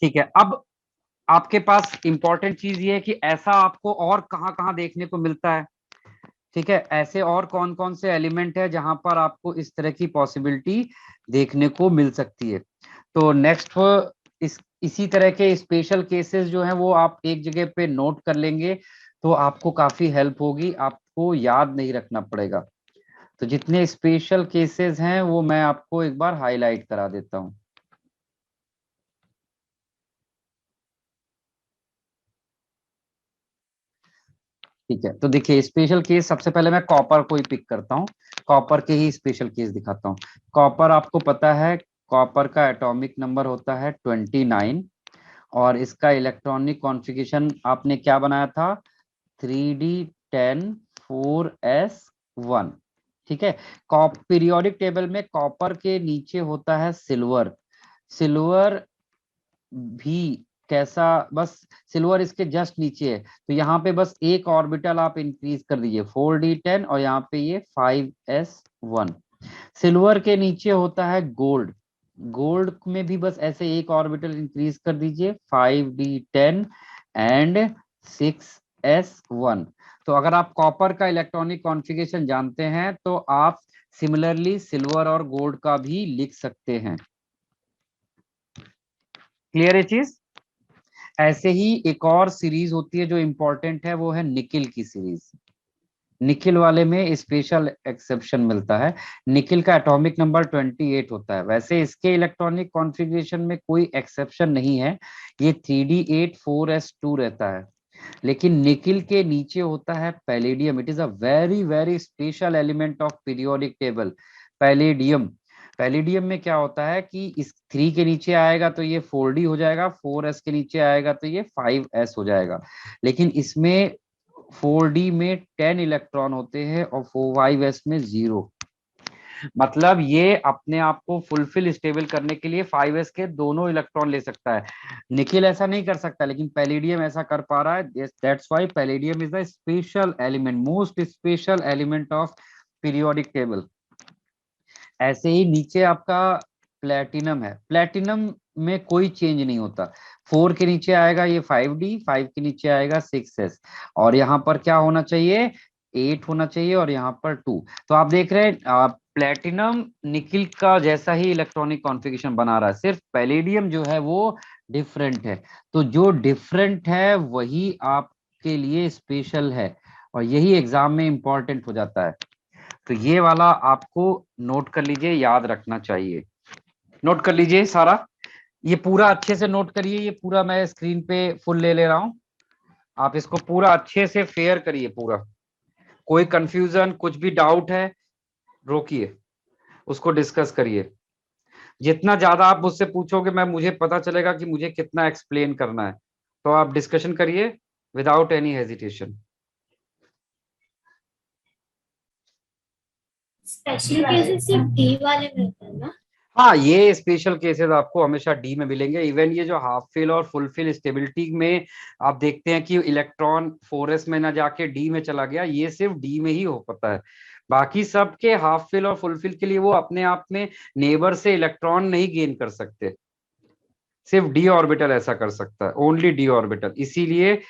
ठीक है। अब आपके पास इंपॉर्टेंट चीज ये है कि ऐसा आपको और कहां कहां देखने को मिलता है। ठीक है, ऐसे और कौन कौन से एलिमेंट है जहां पर आपको इस तरह की पॉसिबिलिटी देखने को मिल सकती है। तो नेक्स्ट इसी तरह के स्पेशल केसेस जो हैं वो आप एक जगह पे नोट कर लेंगे तो आपको काफी हेल्प होगी, आपको याद नहीं रखना पड़ेगा। तो जितने स्पेशल केसेस हैं वो मैं आपको एक बार हाईलाइट करा देता हूं। ठीक है, तो देखिए स्पेशल केस सबसे पहले मैं कॉपर को ही पिक करता हूँ, कॉपर के ही स्पेशल केस दिखाता हूँ। कॉपर आपको पता है, कॉपर का एटॉमिक नंबर होता है 29 और इसका इलेक्ट्रॉनिक कॉन्फ़िगरेशन आपने क्या बनाया था, 3D10 4s1। ठीक है, पीरियोडिक टेबल में कॉपर के नीचे होता है सिल्वर। सिल्वर भी कैसा, बस सिल्वर इसके जस्ट नीचे है, तो यहाँ पे बस एक ऑर्बिटल आप इंक्रीज कर दीजिए 4D10 और यहाँ पे ये 5s1। सिल्वर के नीचे होता है गोल्ड, गोल्ड में भी बस ऐसे एक ऑर्बिटल इंक्रीज कर दीजिए 5D10 एंड 6s1। तो अगर आप कॉपर का इलेक्ट्रॉनिक कॉन्फ़िगरेशन जानते हैं तो आप सिमिलरली सिल्वर और गोल्ड का भी लिख सकते हैं। क्लियर है चीज? ऐसे ही एक और सीरीज होती है जो इंपॉर्टेंट है, वो है निकिल की सीरीज। निकिल वाले में स्पेशल एक्सेप्शन मिलता है, निकिल का एटॉमिक नंबर 28 होता है। वैसे इसके इलेक्ट्रॉनिक कॉन्फ़िगरेशन में कोई एक्सेप्शन नहीं है, ये 3D8 4s2 रहता है। लेकिन निकिल के नीचे होता है palladium, it is a very very special element of periodic table. Palladium, palladium में क्या होता है कि इस 3 के नीचे आएगा तो ये 4D हो जाएगा, 4s के नीचे आएगा तो ये 5s हो जाएगा। लेकिन इसमें 4D में 10 इलेक्ट्रॉन होते हैं और 5s में 0। मतलब ये अपने आप को फुलफिल स्टेबल करने के लिए 5s के दोनों इलेक्ट्रॉन ले सकता है। निकिल ऐसा नहीं कर सकता लेकिन पैलेडियम ऐसा कर पा रहा है। That's why palladium is the special element, most special element of periodic table. ऐसे ही नीचे आपका प्लेटिनम है, प्लेटिनम में कोई चेंज नहीं होता, 4 के नीचे आएगा ये 5D, 5 के नीचे आएगा 6s और यहाँ पर क्या होना चाहिए, 8 होना चाहिए और यहाँ पर 2। तो आप देख रहे हैं प्लेटिनम निकिल का जैसा ही इलेक्ट्रॉनिक कॉन्फ़िगरेशन बना रहा है, सिर्फ पैलेडियम जो है वो डिफरेंट है। तो जो डिफरेंट है वही आपके लिए स्पेशल है और यही एग्जाम में इंपॉर्टेंट हो जाता है। तो ये वाला आपको नोट कर लीजिए, याद रखना चाहिए। नोट कर लीजिए सारा, ये पूरा अच्छे से नोट करिए, ये पूरा मैं स्क्रीन पे फुल ले ले रहा हूं, आप इसको पूरा अच्छे से फेयर करिए पूरा। कोई कंफ्यूजन कुछ भी डाउट है रोकिए, उसको डिस्कस करिए। जितना ज्यादा आप मुझसे पूछोगे मैं, मुझे पता चलेगा कि मुझे कितना एक्सप्लेन करना है। तो आप डिस्कशन करिए without any hesitation. Special cases सिर्फ डी वाले में होता है ना? हाँ, ये स्पेशल केसेस आपको हमेशा डी में मिलेंगे। इवन ये जो हाफ फिल और फुल फिल स्टेबिलिटी में आप देखते हैं कि इलेक्ट्रॉन 4s में ना जाके डी में चला गया, ये सिर्फ डी में ही हो पाता है। बाकी सब के हाफ फिल और फुल फिल के लिए वो अपने आप में नेबर से इलेक्ट्रॉन नहीं गेन कर सकते, सिर्फ डी ऑर्बिटल ऐसा कर सकता है, ओनली डी ऑर्बिटल। इसीलिए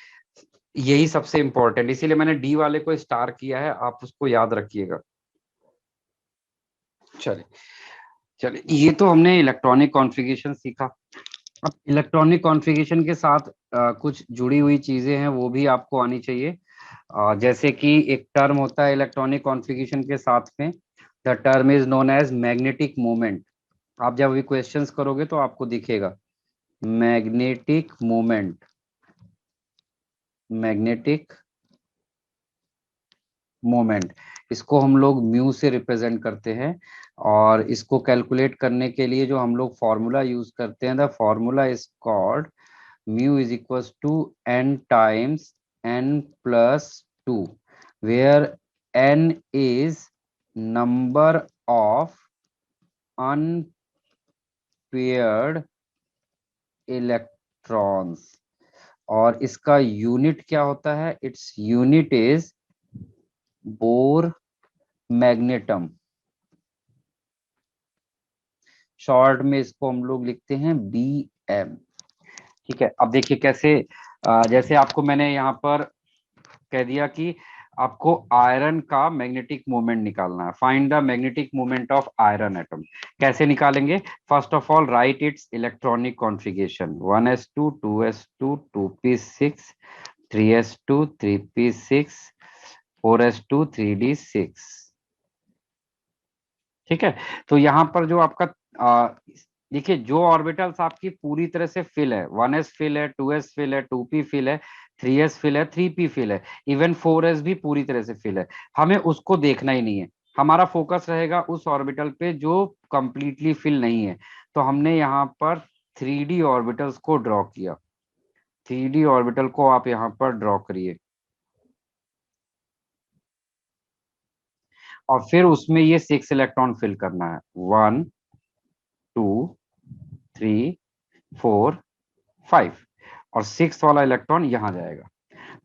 यही सबसे इंपॉर्टेंट, इसीलिए मैंने डी वाले को स्टार किया है, आप उसको याद रखिएगा। चलिए चलिए, ये तो हमने इलेक्ट्रॉनिक कॉन्फ़िगरेशन सीखा। अब इलेक्ट्रॉनिक कॉन्फ़िगरेशन के साथ कुछ जुड़ी हुई चीजें हैं वो भी आपको आनी चाहिए। जैसे कि एक टर्म होता है इलेक्ट्रॉनिक कॉन्फ़िगरेशन के साथ में, the term is known as magnetic moment. आप जब भी क्वेश्चंस करोगे तो आपको दिखेगा मैग्नेटिक मोमेंट, मैग्नेटिक मोमेंट, इसको हम लोग म्यू से रिप्रेजेंट करते हैं। और इसको कैलकुलेट करने के लिए जो हम लोग फॉर्मूला यूज करते हैं, the formula is called mu is equals to n times n+2, where n is number of unpaired electrons, और इसका यूनिट क्या होता है, it's unit is Bohr magneton. Short में इसको हम लोग लिखते हैं BM। ठीक है, अब देखिए कैसे, जैसे आपको मैंने यहाँ पर कह दिया कि आपको आयरन का मैग्नेटिक मोमेंट निकालना है, find the magnetic moment of iron atom. कैसे निकालेंगे, first of all right it's electronic configuration, 1s2 2s2 2p6 3s2 3p6 4s2 3d6। ठीक है, तो यहाँ पर जो आपका देखिए जो ऑर्बिटल्स आपकी पूरी तरह से फिल है, 1s फिल है, 2s फिल है, 2p फिल है, 3s फिल है, 3p फिल है, इवन 4s भी पूरी तरह से फिल है, हमें उसको देखना ही नहीं है। हमारा फोकस रहेगा उस ऑर्बिटल पे जो कंप्लीटली फिल नहीं है। तो हमने यहाँ पर 3D ऑर्बिटल्स को ड्रॉ किया। 3D ऑर्बिटल को आप यहाँ पर ड्रॉ करिए, और फिर उसमें ये 6 इलेक्ट्रॉन फिल करना है, 1 2 3 4 5, और 6 वाला इलेक्ट्रॉन यहाँ जाएगा।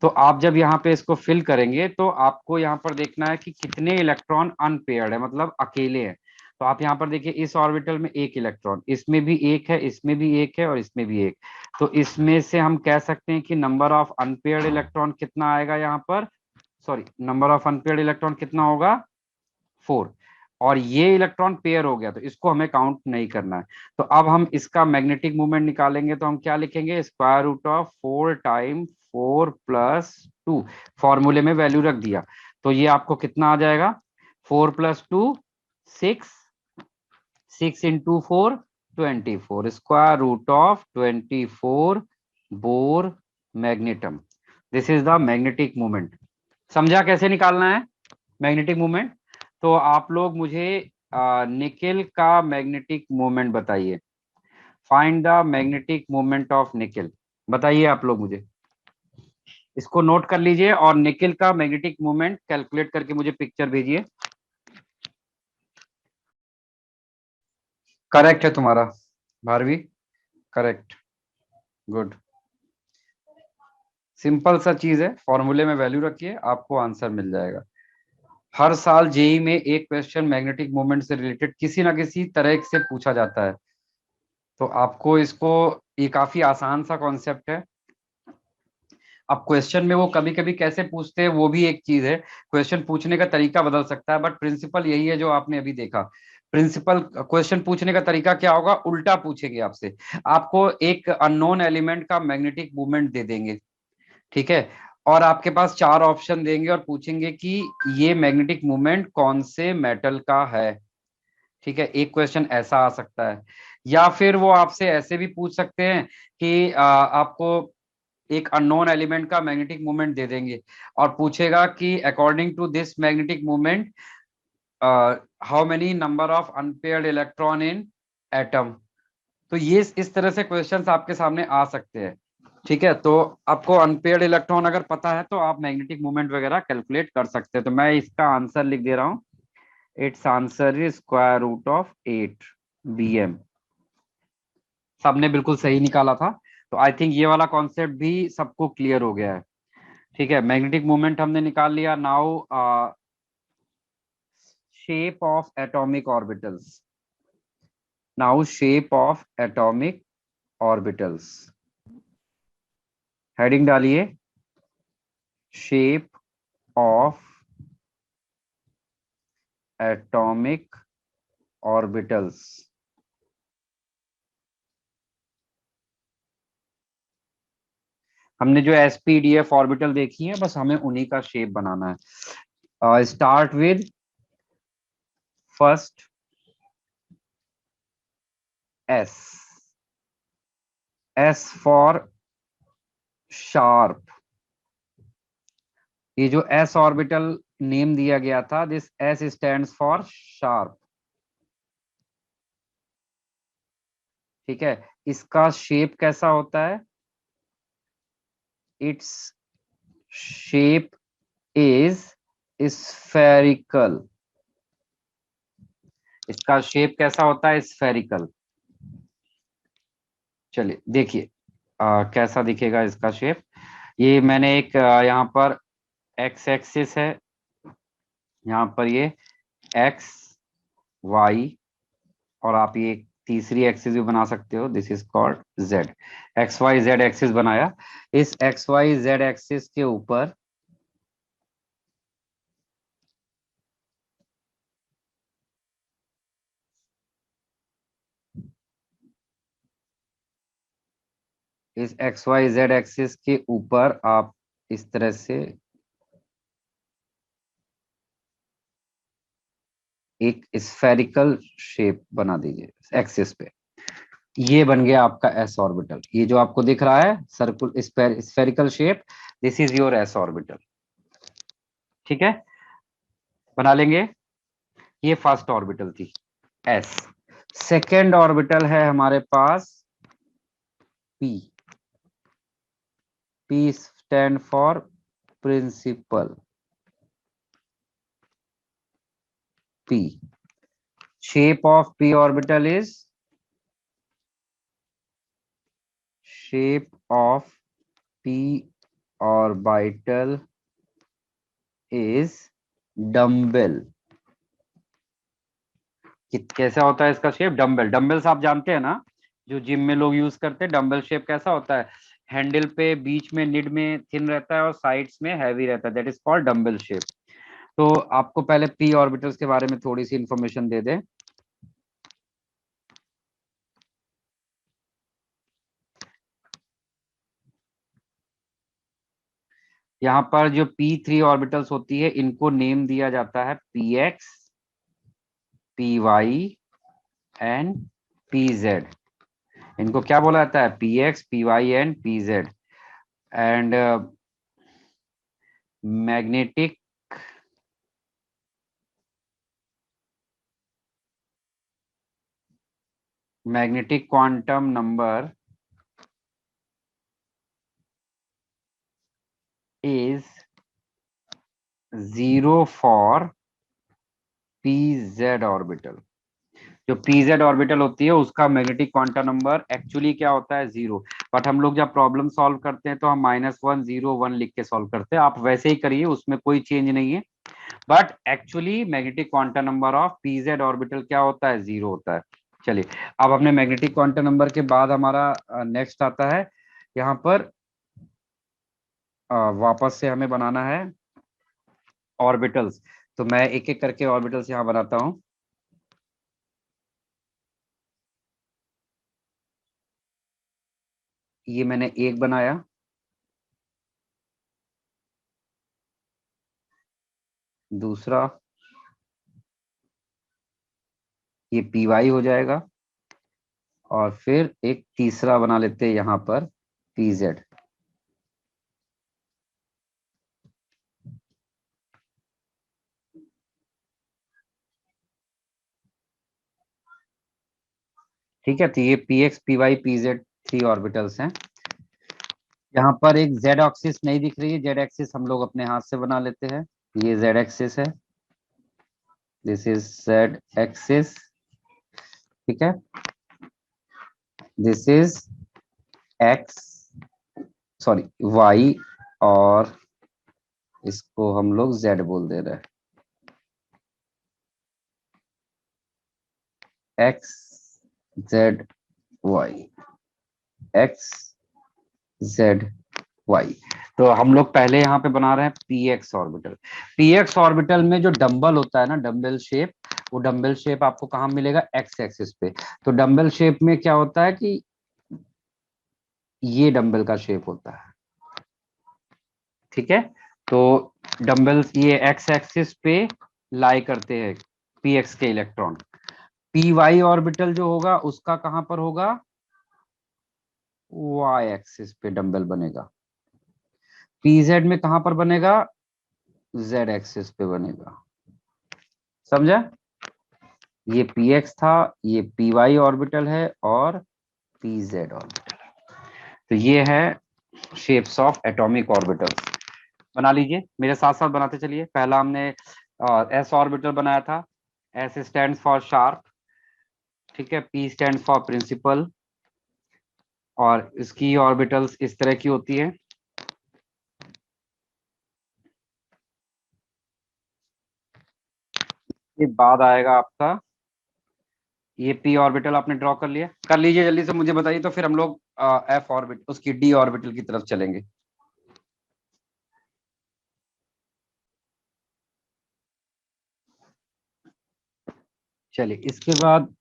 तो आप जब यहाँ पे इसको फिल करेंगे तो आपको यहाँ पर देखना है कि कितने इलेक्ट्रॉन अनपेयर्ड है, मतलब अकेले हैं। तो आप यहाँ पर देखिए इस ऑर्बिटल में एक इलेक्ट्रॉन, इसमें भी एक है, इसमें भी एक है, और इसमें भी एक। तो इसमें से हम कह सकते हैं कि नंबर ऑफ अनपेयर्ड इलेक्ट्रॉन कितना आएगा यहाँ पर, sorry, number of unpaired electron कितना होगा, 4। और ये इलेक्ट्रॉन पेयर हो गया तो इसको हमें काउंट नहीं करना है। तो अब हम इसका मैग्नेटिक मूवमेंट निकालेंगे, तो हम क्या लिखेंगे, स्क्वायर रूट ऑफ 4 टाइम 4+2, फॉर्मूले में वैल्यू रख दिया। तो ये आपको कितना आ जाएगा, 4+2 6, 6 into 4 24, square root of 24 Bohr magneton. This is the magnetic movement. समझा कैसे निकालना है मैग्नेटिक मूवमेंट? तो आप लोग मुझे निकेल का मैग्नेटिक मोमेंट बताइए, find the magnetic moment of nickel. बताइए आप लोग मुझे, इसको नोट कर लीजिए और निकेल का मैग्नेटिक मोमेंट कैलकुलेट करके मुझे पिक्चर भेजिए। करेक्ट है तुम्हारा भारवी, करेक्ट, गुड। सिंपल सा चीज है, फॉर्मूले में वैल्यू रखिए, आपको आंसर मिल जाएगा। हर साल जेई में एक क्वेश्चन मैग्नेटिक मोमेंट से रिलेटेड किसी ना किसी तरह से पूछा जाता है। तो आपको इसको, ये काफी आसान सा कॉन्सेप्ट है। अब क्वेश्चन में वो कभी कभी कैसे पूछते हैं वो भी एक चीज है, क्वेश्चन पूछने का तरीका बदल सकता है, बट प्रिंसिपल यही है जो आपने अभी देखा। प्रिंसिपल क्वेश्चन पूछने का तरीका क्या होगा, उल्टा पूछेंगे आपसे, आपको एक अननोन एलिमेंट का मैग्नेटिक मूवमेंट दे देंगे, ठीक है, और आपके पास 4 ऑप्शन देंगे और पूछेंगे कि ये मैग्नेटिक मूवमेंट कौन से मेटल का है। ठीक है, एक क्वेश्चन ऐसा आ सकता है, या फिर वो आपसे ऐसे भी पूछ सकते हैं कि आपको एक अननोन एलिमेंट का मैग्नेटिक मूवमेंट दे देंगे और पूछेगा कि according to this magnetic movement how many number of unpaired electron in atom. तो ये इस तरह से क्वेश्चंस आपके सामने आ सकते हैं। ठीक है, तो आपको अनपेयर्ड इलेक्ट्रॉन अगर पता है तो आप मैग्नेटिक मूवमेंट वगैरह कैलकुलेट कर सकते हैं। तो मैं इसका आंसर लिख दे रहा हूँ, its answer is square root of 8 BM। सबने बिल्कुल सही निकाला था। तो आई थिंक ये वाला कॉन्सेप्ट भी सबको क्लियर हो गया है। ठीक है, मैग्नेटिक मोमेंट हमने निकाल लिया। Now shape of atomic orbitals, now shape of atomic orbitals, heading डालिए, शेप ऑफ एटॉमिक ऑर्बिटल्स। हमने जो SPDF ऑर्बिटल देखी है बस हमें उन्हीं का शेप बनाना है। Start with first S, S for sharp. ये जो S ऑर्बिटल नेम दिया गया था, this S stands for sharp. ठीक है, इसका शेप कैसा होता है? Its shape is spherical. इसका शेप कैसा होता है? स्फेरिकल। चलिए देखिए कैसा दिखेगा इसका शेप। ये मैंने एक यहाँ पर एक्स एक्सिस है, यहाँ पर ये एक्स वाई, और आप ये तीसरी एक्सिस भी बना सकते हो, this is called Z. X Y Z axis बनाया। इस एक्स वाई जेड एक्सिस के ऊपर इस एक्स वाई जेड एक्सिस के ऊपर आप इस तरह से एक स्फेरिकल शेप बना दीजिए एक्सिस पे। ये बन गया आपका एस ऑर्बिटल। ये जो आपको दिख रहा है circle spherical shape, this is your S orbital. ठीक है, बना लेंगे। ये फर्स्ट ऑर्बिटल थी एस। सेकेंड ऑर्बिटल है हमारे पास P. P stand for principal. P shape of P orbital is shape of P orbital is dumbbell. कैसा होता है इसका शेप? डम्बेल। डम्बल्स आप जानते हैं ना, जो जिम में लोग यूज करते हैं। डम्बल शेप कैसा होता है? हैंडल पे बीच में निड में थिन रहता है और साइड्स में हैवी रहता है, that is called dumbbell shape. तो आपको पहले पी ऑर्बिटल्स के बारे में थोड़ी सी इंफॉर्मेशन दे दें। यहाँ पर जो P3 ऑर्बिटल्स होती है, इनको नेम दिया जाता है Px, Py एंड Pz। इनको क्या बोला जाता है? Px, Py and Pz। And magnetic magnetic quantum number is 0 for Pz orbital. जो Pz ऑर्बिटल होती है उसका मैग्नेटिक क्वांटम नंबर एक्चुअली क्या होता है? 0। बट हम लोग जब प्रॉब्लम सॉल्व करते हैं तो हम -1 0 1 लिख के सॉल्व करते हैं। आप वैसे ही करिए, उसमें कोई चेंज नहीं है। But actually magnetic quantum number of Pz orbital क्या होता है? 0 होता है। चलिए, अब अपने मैग्नेटिक क्वांटम नंबर के बाद हमारा नेक्स्ट आता है यहाँ पर वापस से हमें बनाना है ऑर्बिटल्स। तो मैं एक एक करके ऑर्बिटल्स यहाँ बनाता हूँ। ये मैंने एक बनाया, दूसरा ये Py हो जाएगा, और फिर एक तीसरा बना लेते हैं यहाँ पर Pz। ठीक है, तो ये Px, Py, Pz 3 ऑर्बिटल्स हैं। यहाँ पर एक Z एक्सिस नहीं दिख रही है, Z एक्सिस हम लोग अपने हाथ से बना लेते हैं। ये Z एक्सिस है, दिस इज Z एक्सिस। ठीक है, this is X, sorry Y, और इसको हम लोग Z बोल दे रहे हैं। X Z Y, X Z Y। तो हम लोग पहले यहाँ पे बना रहे हैं Px ऑर्बिटल। Px ऑर्बिटल में जो डंबल होता है ना, डंबल शेप, वो डंबल शेप आपको कहाँ मिलेगा? एक्स एक्सिस पे। तो डंबल शेप में क्या होता है कि ये डंबल का शेप होता है। ठीक है, तो डंबल्स ये एक्स एक्सिस पे लाई करते हैं Px के इलेक्ट्रॉन। Py ऑर्बिटल जो होगा उसका कहां पर होगा? y एक्सिस पे डंबल बनेगा। Pz में कहां पर बनेगा? जेड एक्सिस पे बनेगा। समझा? ये px था, ये py ऑर्बिटल है और pz ऑर्बिटल। तो ये है शेप्स ऑफ एटॉमिक ऑर्बिटल्स। बना लीजिए, मेरे साथ साथ बनाते चलिए। पहला हमने एस ऑर्बिटल बनाया था। एस स्टैंड फॉर शार्प, ठीक है। पी स्टैंड फॉर प्रिंसिपल, और इसकी ऑर्बिटल्स इस तरह की होती है। ये बाद आएगा आपका, ये पी ऑर्बिटल आपने ड्रॉ कर लिया, कर लीजिए जल्दी से, मुझे बताइए। तो फिर हम लोग एफ ऑर्बिट उसकी डी ऑर्बिटल की तरफ चलेंगे। चलिए, इसके बाद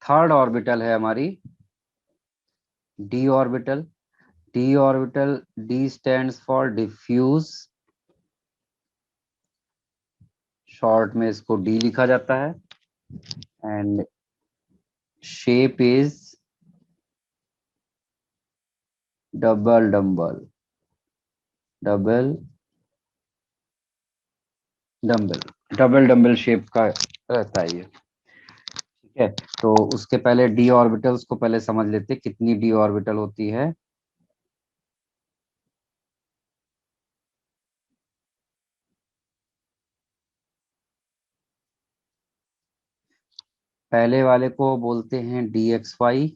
थर्ड ऑर्बिटल है हमारी d orbital. D orbital, d stands for diffuse, short में इसको डी लिखा जाता है। And shape is double dumbbell, double dumbbell, double dumbbell shape का रहता है ये, ठीक है। तो उसके पहले डी ऑर्बिटल्स को पहले समझ लेते हैं, कितनी डी ऑर्बिटल होती है। पहले वाले को बोलते हैं डी एक्स वाई,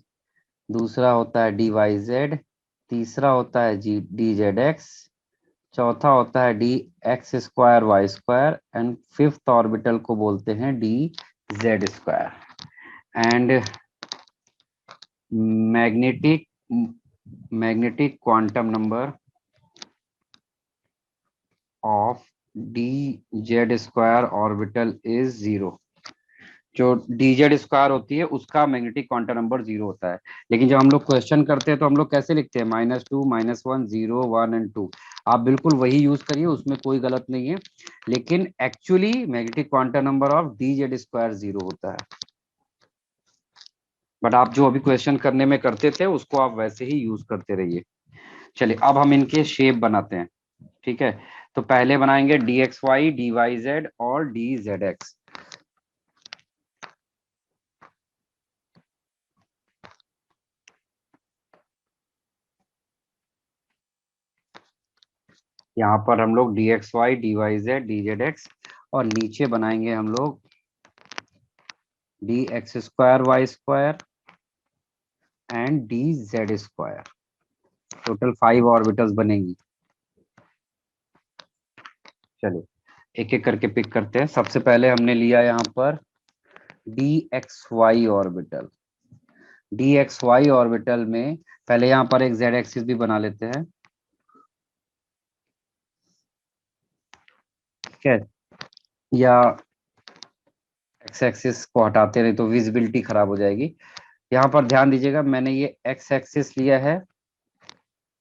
दूसरा होता है डी वाई जेड, तीसरा होता है जी डी जेड एक्स, चौथा होता है d x square y square, and fifth orbital को बोलते हैं d z square. And magnetic magnetic quantum number of d z square orbital is zero. जो डी जेड स्क्वायर होती है उसका मैग्नेटिक क्वांटम नंबर जीरो होता है। लेकिन जब हम लोग क्वेश्चन करते हैं तो हम लोग कैसे लिखते हैं, -2, -1, 0, 1 एंड 2। आप बिल्कुल वही यूज करिए, उसमें कोई गलत नहीं है। लेकिन actually magnetic quantum number of d z square zero होता है। बट आप जो अभी क्वेश्चन करने में करते थे उसको आप वैसे ही यूज करते रहिए। चलिए, अब हम इनके शेप बनाते हैं, ठीक है। तो पहले बनाएंगे d x y, d y z और डी जेड एक्स। यहाँ पर हम लोग d x y, d y z, d z x, और नीचे बनाएंगे हम लोग d x square y square and d z square. Total 5 orbitals बनेंगी। चलिए, एक एक करके पिक करते हैं। सबसे पहले हमने लिया यहाँ पर d x y orbital. D x y orbital में पहले यहाँ पर एक जेड एक्सिस भी बना लेते हैं, ठीक है। या एक्स एक्सिस को हटाते नहीं तो विजिबिलिटी खराब हो जाएगी। यहाँ पर ध्यान दीजिएगा, मैंने ये एक्स एक्सिस लिया है,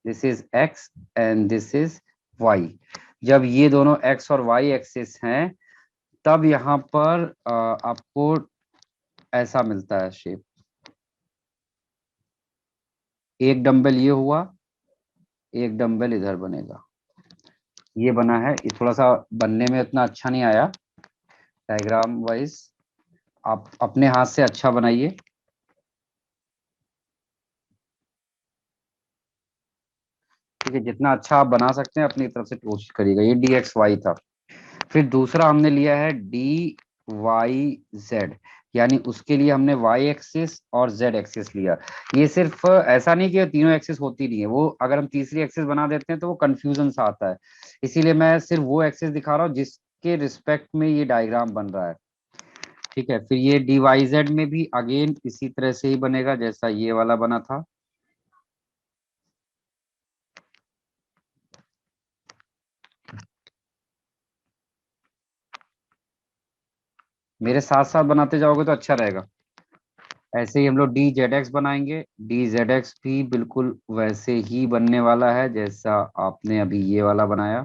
this is x and this is y. जब ये दोनों एक्स और वाई एक्सिस हैं तब यहाँ पर आपको ऐसा मिलता है शेप। एक डंबल ये हुआ, एक डंबल इधर बनेगा, ये बना है। ये थोड़ा सा बनने में इतना अच्छा नहीं आया डायग्राम वाइज, आप अपने हाथ से अच्छा बनाइए। ठीक है, जितना अच्छा आप बना सकते हैं अपनी तरफ से कोशिश करिएगा। ये डी एक्स वाई था। फिर दूसरा हमने लिया है डी वाई जेड, यानी उसके लिए हमने वाई एक्सिस और जेड एक्सिस लिया। ये सिर्फ ऐसा नहीं कि ये तीनों एक्सिस होती नहीं है, वो अगर हम तीसरी एक्सिस बना देते हैं तो वो कंफ्यूजन सा आता है। इसीलिए मैं सिर्फ वो एक्सिस दिखा रहा हूँ जिसके रिस्पेक्ट में ये डायग्राम बन रहा है, ठीक है। फिर ये डी वाई जेड में भी अगेन इसी तरह से ही बनेगा जैसा ये वाला बना था। मेरे साथ साथ बनाते जाओगे तो अच्छा रहेगा। ऐसे ही हम लोग डी जेड एक्स बनाएंगे। डी जेड एक्स भी बिल्कुल वैसे ही बनने वाला है जैसा आपने अभी ये वाला बनाया।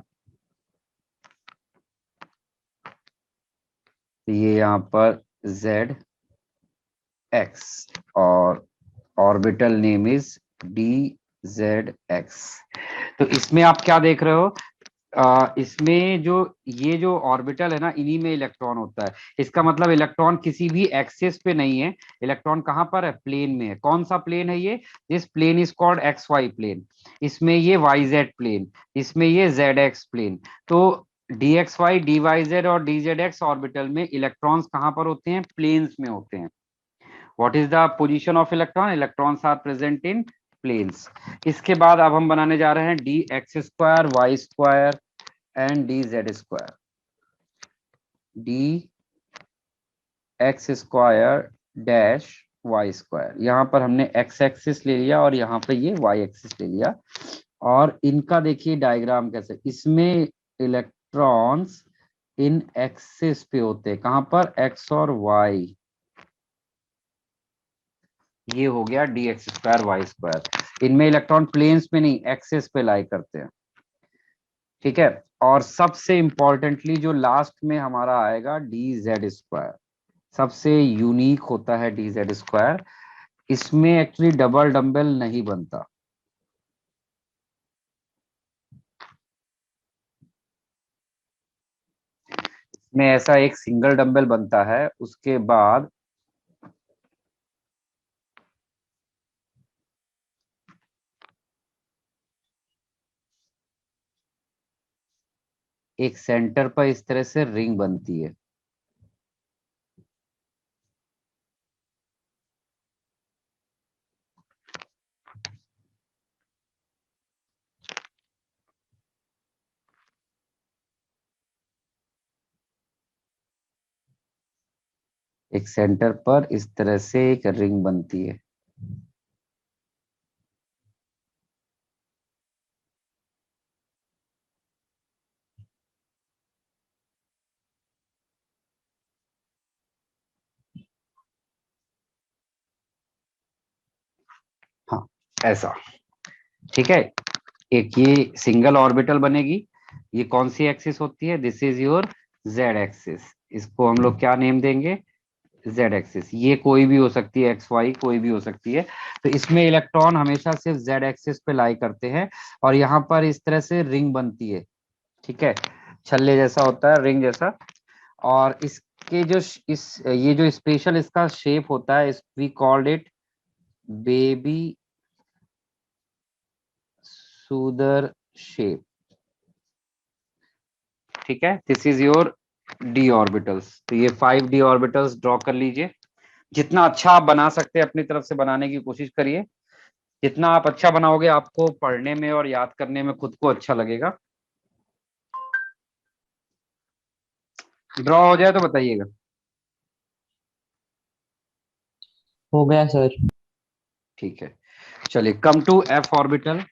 तो ये यहाँ पर जेड एक्स और orbital name is D z x. तो इसमें आप क्या देख रहे हो, इसमें जो ये जो ऑर्बिटल है ना, इन्हीं में इलेक्ट्रॉन होता है। इसका मतलब इलेक्ट्रॉन किसी भी एक्सिस पे नहीं है, इलेक्ट्रॉन कहाँ पर है, प्लेन में है। कौन सा प्लेन है ये, this plane is called x y plane, इसमें ये वाई जेड प्लेन, इसमें ये जेड एक्स प्लेन। तो d x y, d y z और डी जेड एक्स ऑर्बिटल में इलेक्ट्रॉन्स कहाँ पर होते हैं, प्लेन्स में होते हैं। What is the position of electron, electrons are present in planes. इसके बाद अब हम बनाने जा रहे हैं d x square y square and d z square. D x square dash y square, यहाँ पर हमने एक्स एक्सिस ले लिया और यहाँ पे ये वाई एक्सिस ले लिया। और इनका देखिए डायग्राम कैसे, इसमें इलेक्ट्रॉन्स इन एक्सिस पे होते हैं, कहाँ पर, एक्स और वाई। ये हो गया d x square y square. इनमें इलेक्ट्रॉन प्लेन्स पे नहीं, एक्सिस पे लाई करते हैं। ठीक है, और सबसे इंपॉर्टेंटली जो लास्ट में हमारा आएगा डी जेड स्क्वायर, सबसे यूनिक होता है डी जेड स्क्वायर। इसमें एक्चुअली डबल डंबल नहीं बनता, इसमें ऐसा एक सिंगल डंबल बनता है, उसके बाद एक सेंटर पर इस तरह से रिंग बनती है। एक सेंटर पर इस तरह से एक रिंग बनती है। हाँ, ऐसा। ठीक है, एक ये सिंगल ऑर्बिटल बनेगी। ये कौन सी एक्सिस होती है, this is your Z axis. इसको हम लोग क्या नेम देंगे, जेड एक्सिस। ये कोई भी हो सकती है, एक्स वाई कोई भी हो सकती है। तो इसमें इलेक्ट्रॉन हमेशा सिर्फ जेड एक्सिस पे लाई करते हैं, और यहाँ पर इस तरह से रिंग बनती है। ठीक है, छल्ले जैसा होता है, रिंग जैसा। और इसके जो इस ये जो स्पेशल इसका शेप होता है, वी कॉल्ड इट बेबी सुदर शेप। ठीक है, this is your D orbitals. तो ये 5 डी ऑर्बिटल्स ड्रॉ कर लीजिए। जितना अच्छा आप बना सकते हैं अपनी तरफ से बनाने की कोशिश करिए। जितना आप अच्छा बनाओगे, आपको पढ़ने में और याद करने में खुद को अच्छा लगेगा। ड्रॉ हो जाए तो बताइएगा। हो गया सर। ठीक है, चलिए come to f orbital.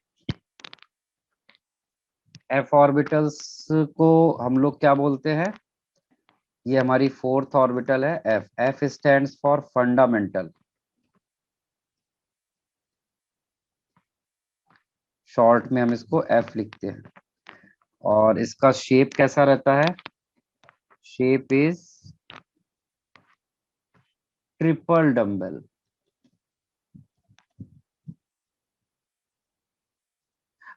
F orbitals को हम लोग क्या बोलते हैं, ये हमारी 4th ऑर्बिटल है F. F stands for fundamental, short में हम इसको एफ लिखते हैं। और इसका शेप कैसा रहता है, शेप इज ट्रिपल डंबल।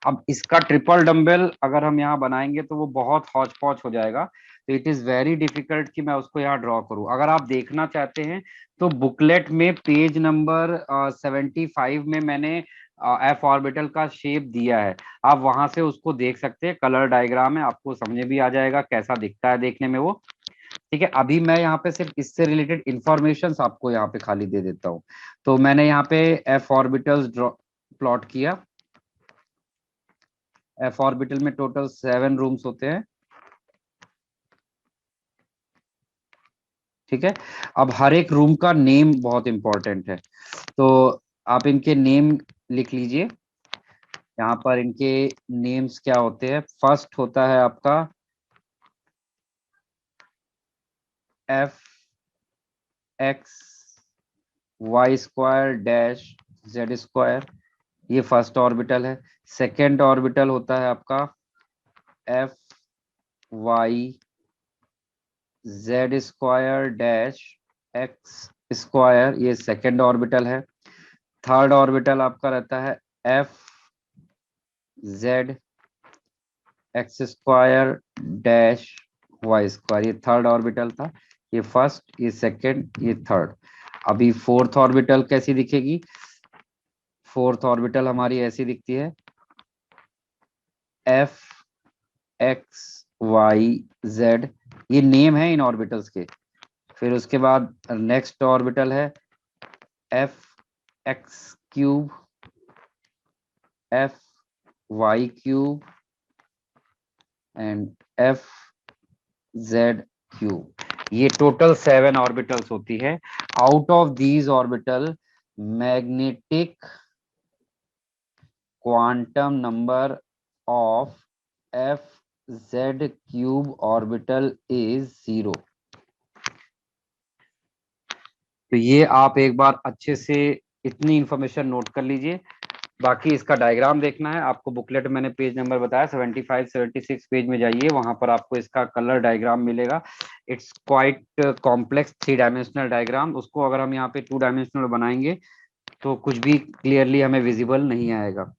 अब इसका ट्रिपल डंबल अगर हम यहाँ बनाएंगे तो वो बहुत हौच पौच हो जाएगा, तो इट इज वेरी डिफिकल्ट कि मैं उसको यहाँ ड्रॉ करूँ। अगर आप देखना चाहते हैं तो बुकलेट में पेज नंबर 75 में मैंने एफ ऑर्बिटल का शेप दिया है, आप वहां से उसको देख सकते हैं। कलर डायग्राम है, आपको समझ भी आ जाएगा कैसा दिखता है देखने में वो। ठीक है, अभी मैं यहाँ पे सिर्फ इससे रिलेटेड इंफॉर्मेशन आपको यहाँ पे खाली दे देता हूँ। तो मैंने यहाँ पे एफ ऑर्बिटल्स ड्रॉ प्लॉट किया। एफ ऑर्बिटल में टोटल 7 रूम्स होते हैं। ठीक है, अब हर एक रूम का नेम बहुत इंपॉर्टेंट है, तो आप इनके नेम लिख लीजिए। यहाँ पर इनके नेम्स क्या होते हैं, फर्स्ट होता है आपका f x y square dash z square, ये फर्स्ट ऑर्बिटल है। सेकेंड ऑर्बिटल होता है आपका f y z square dash x square, ये सेकेंड ऑर्बिटल है। थर्ड ऑर्बिटल आपका रहता है f z x square dash y square, ये थर्ड ऑर्बिटल था, ये फर्स्ट, ये सेकंड, ये थर्ड। अभी फोर्थ ऑर्बिटल कैसी दिखेगी? फोर्थ ऑर्बिटल हमारी ऐसी दिखती है, एफ एक्स वाई जेड, ये नेम है इन ऑर्बिटल्स के। फिर उसके बाद नेक्स्ट ऑर्बिटल है f x cube, f y cube and f z cube. ये टोटल 7 ऑर्बिटल्स होती है। Out of these orbital magnetic quantum number of f z cube orbital is 0। तो ये आप एक बार अच्छे से इतनी इंफॉर्मेशन नोट कर लीजिए। बाकी इसका डायग्राम देखना है आपको, बुकलेट मैंने पेज नंबर बताया 75 76 पेज में जाइए, वहां पर आपको इसका कलर डायग्राम मिलेगा। It's quite complex 3 dimensional diagram. उसको अगर हम यहाँ पे 2 डायमेंशनल बनाएंगे तो कुछ भी क्लियरली हमें विजिबल नहीं आएगा।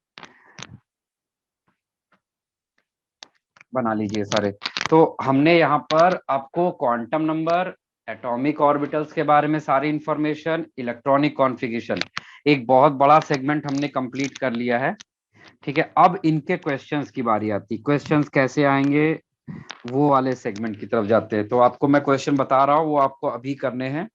बना लीजिए सारे। तो हमने यहाँ पर आपको क्वांटम नंबर, एटॉमिक ऑर्बिटल्स के बारे में सारी इंफॉर्मेशन, इलेक्ट्रॉनिक कॉन्फ़िगरेशन, एक बहुत बड़ा सेगमेंट हमने कंप्लीट कर लिया है। ठीक है, अब इनके क्वेश्चंस की बारी आती। क्वेश्चंस कैसे आएंगे वो वाले सेगमेंट की तरफ जाते हैं। तो आपको मैं क्वेश्चन बता रहा हूँ, वो आपको अभी करने हैं।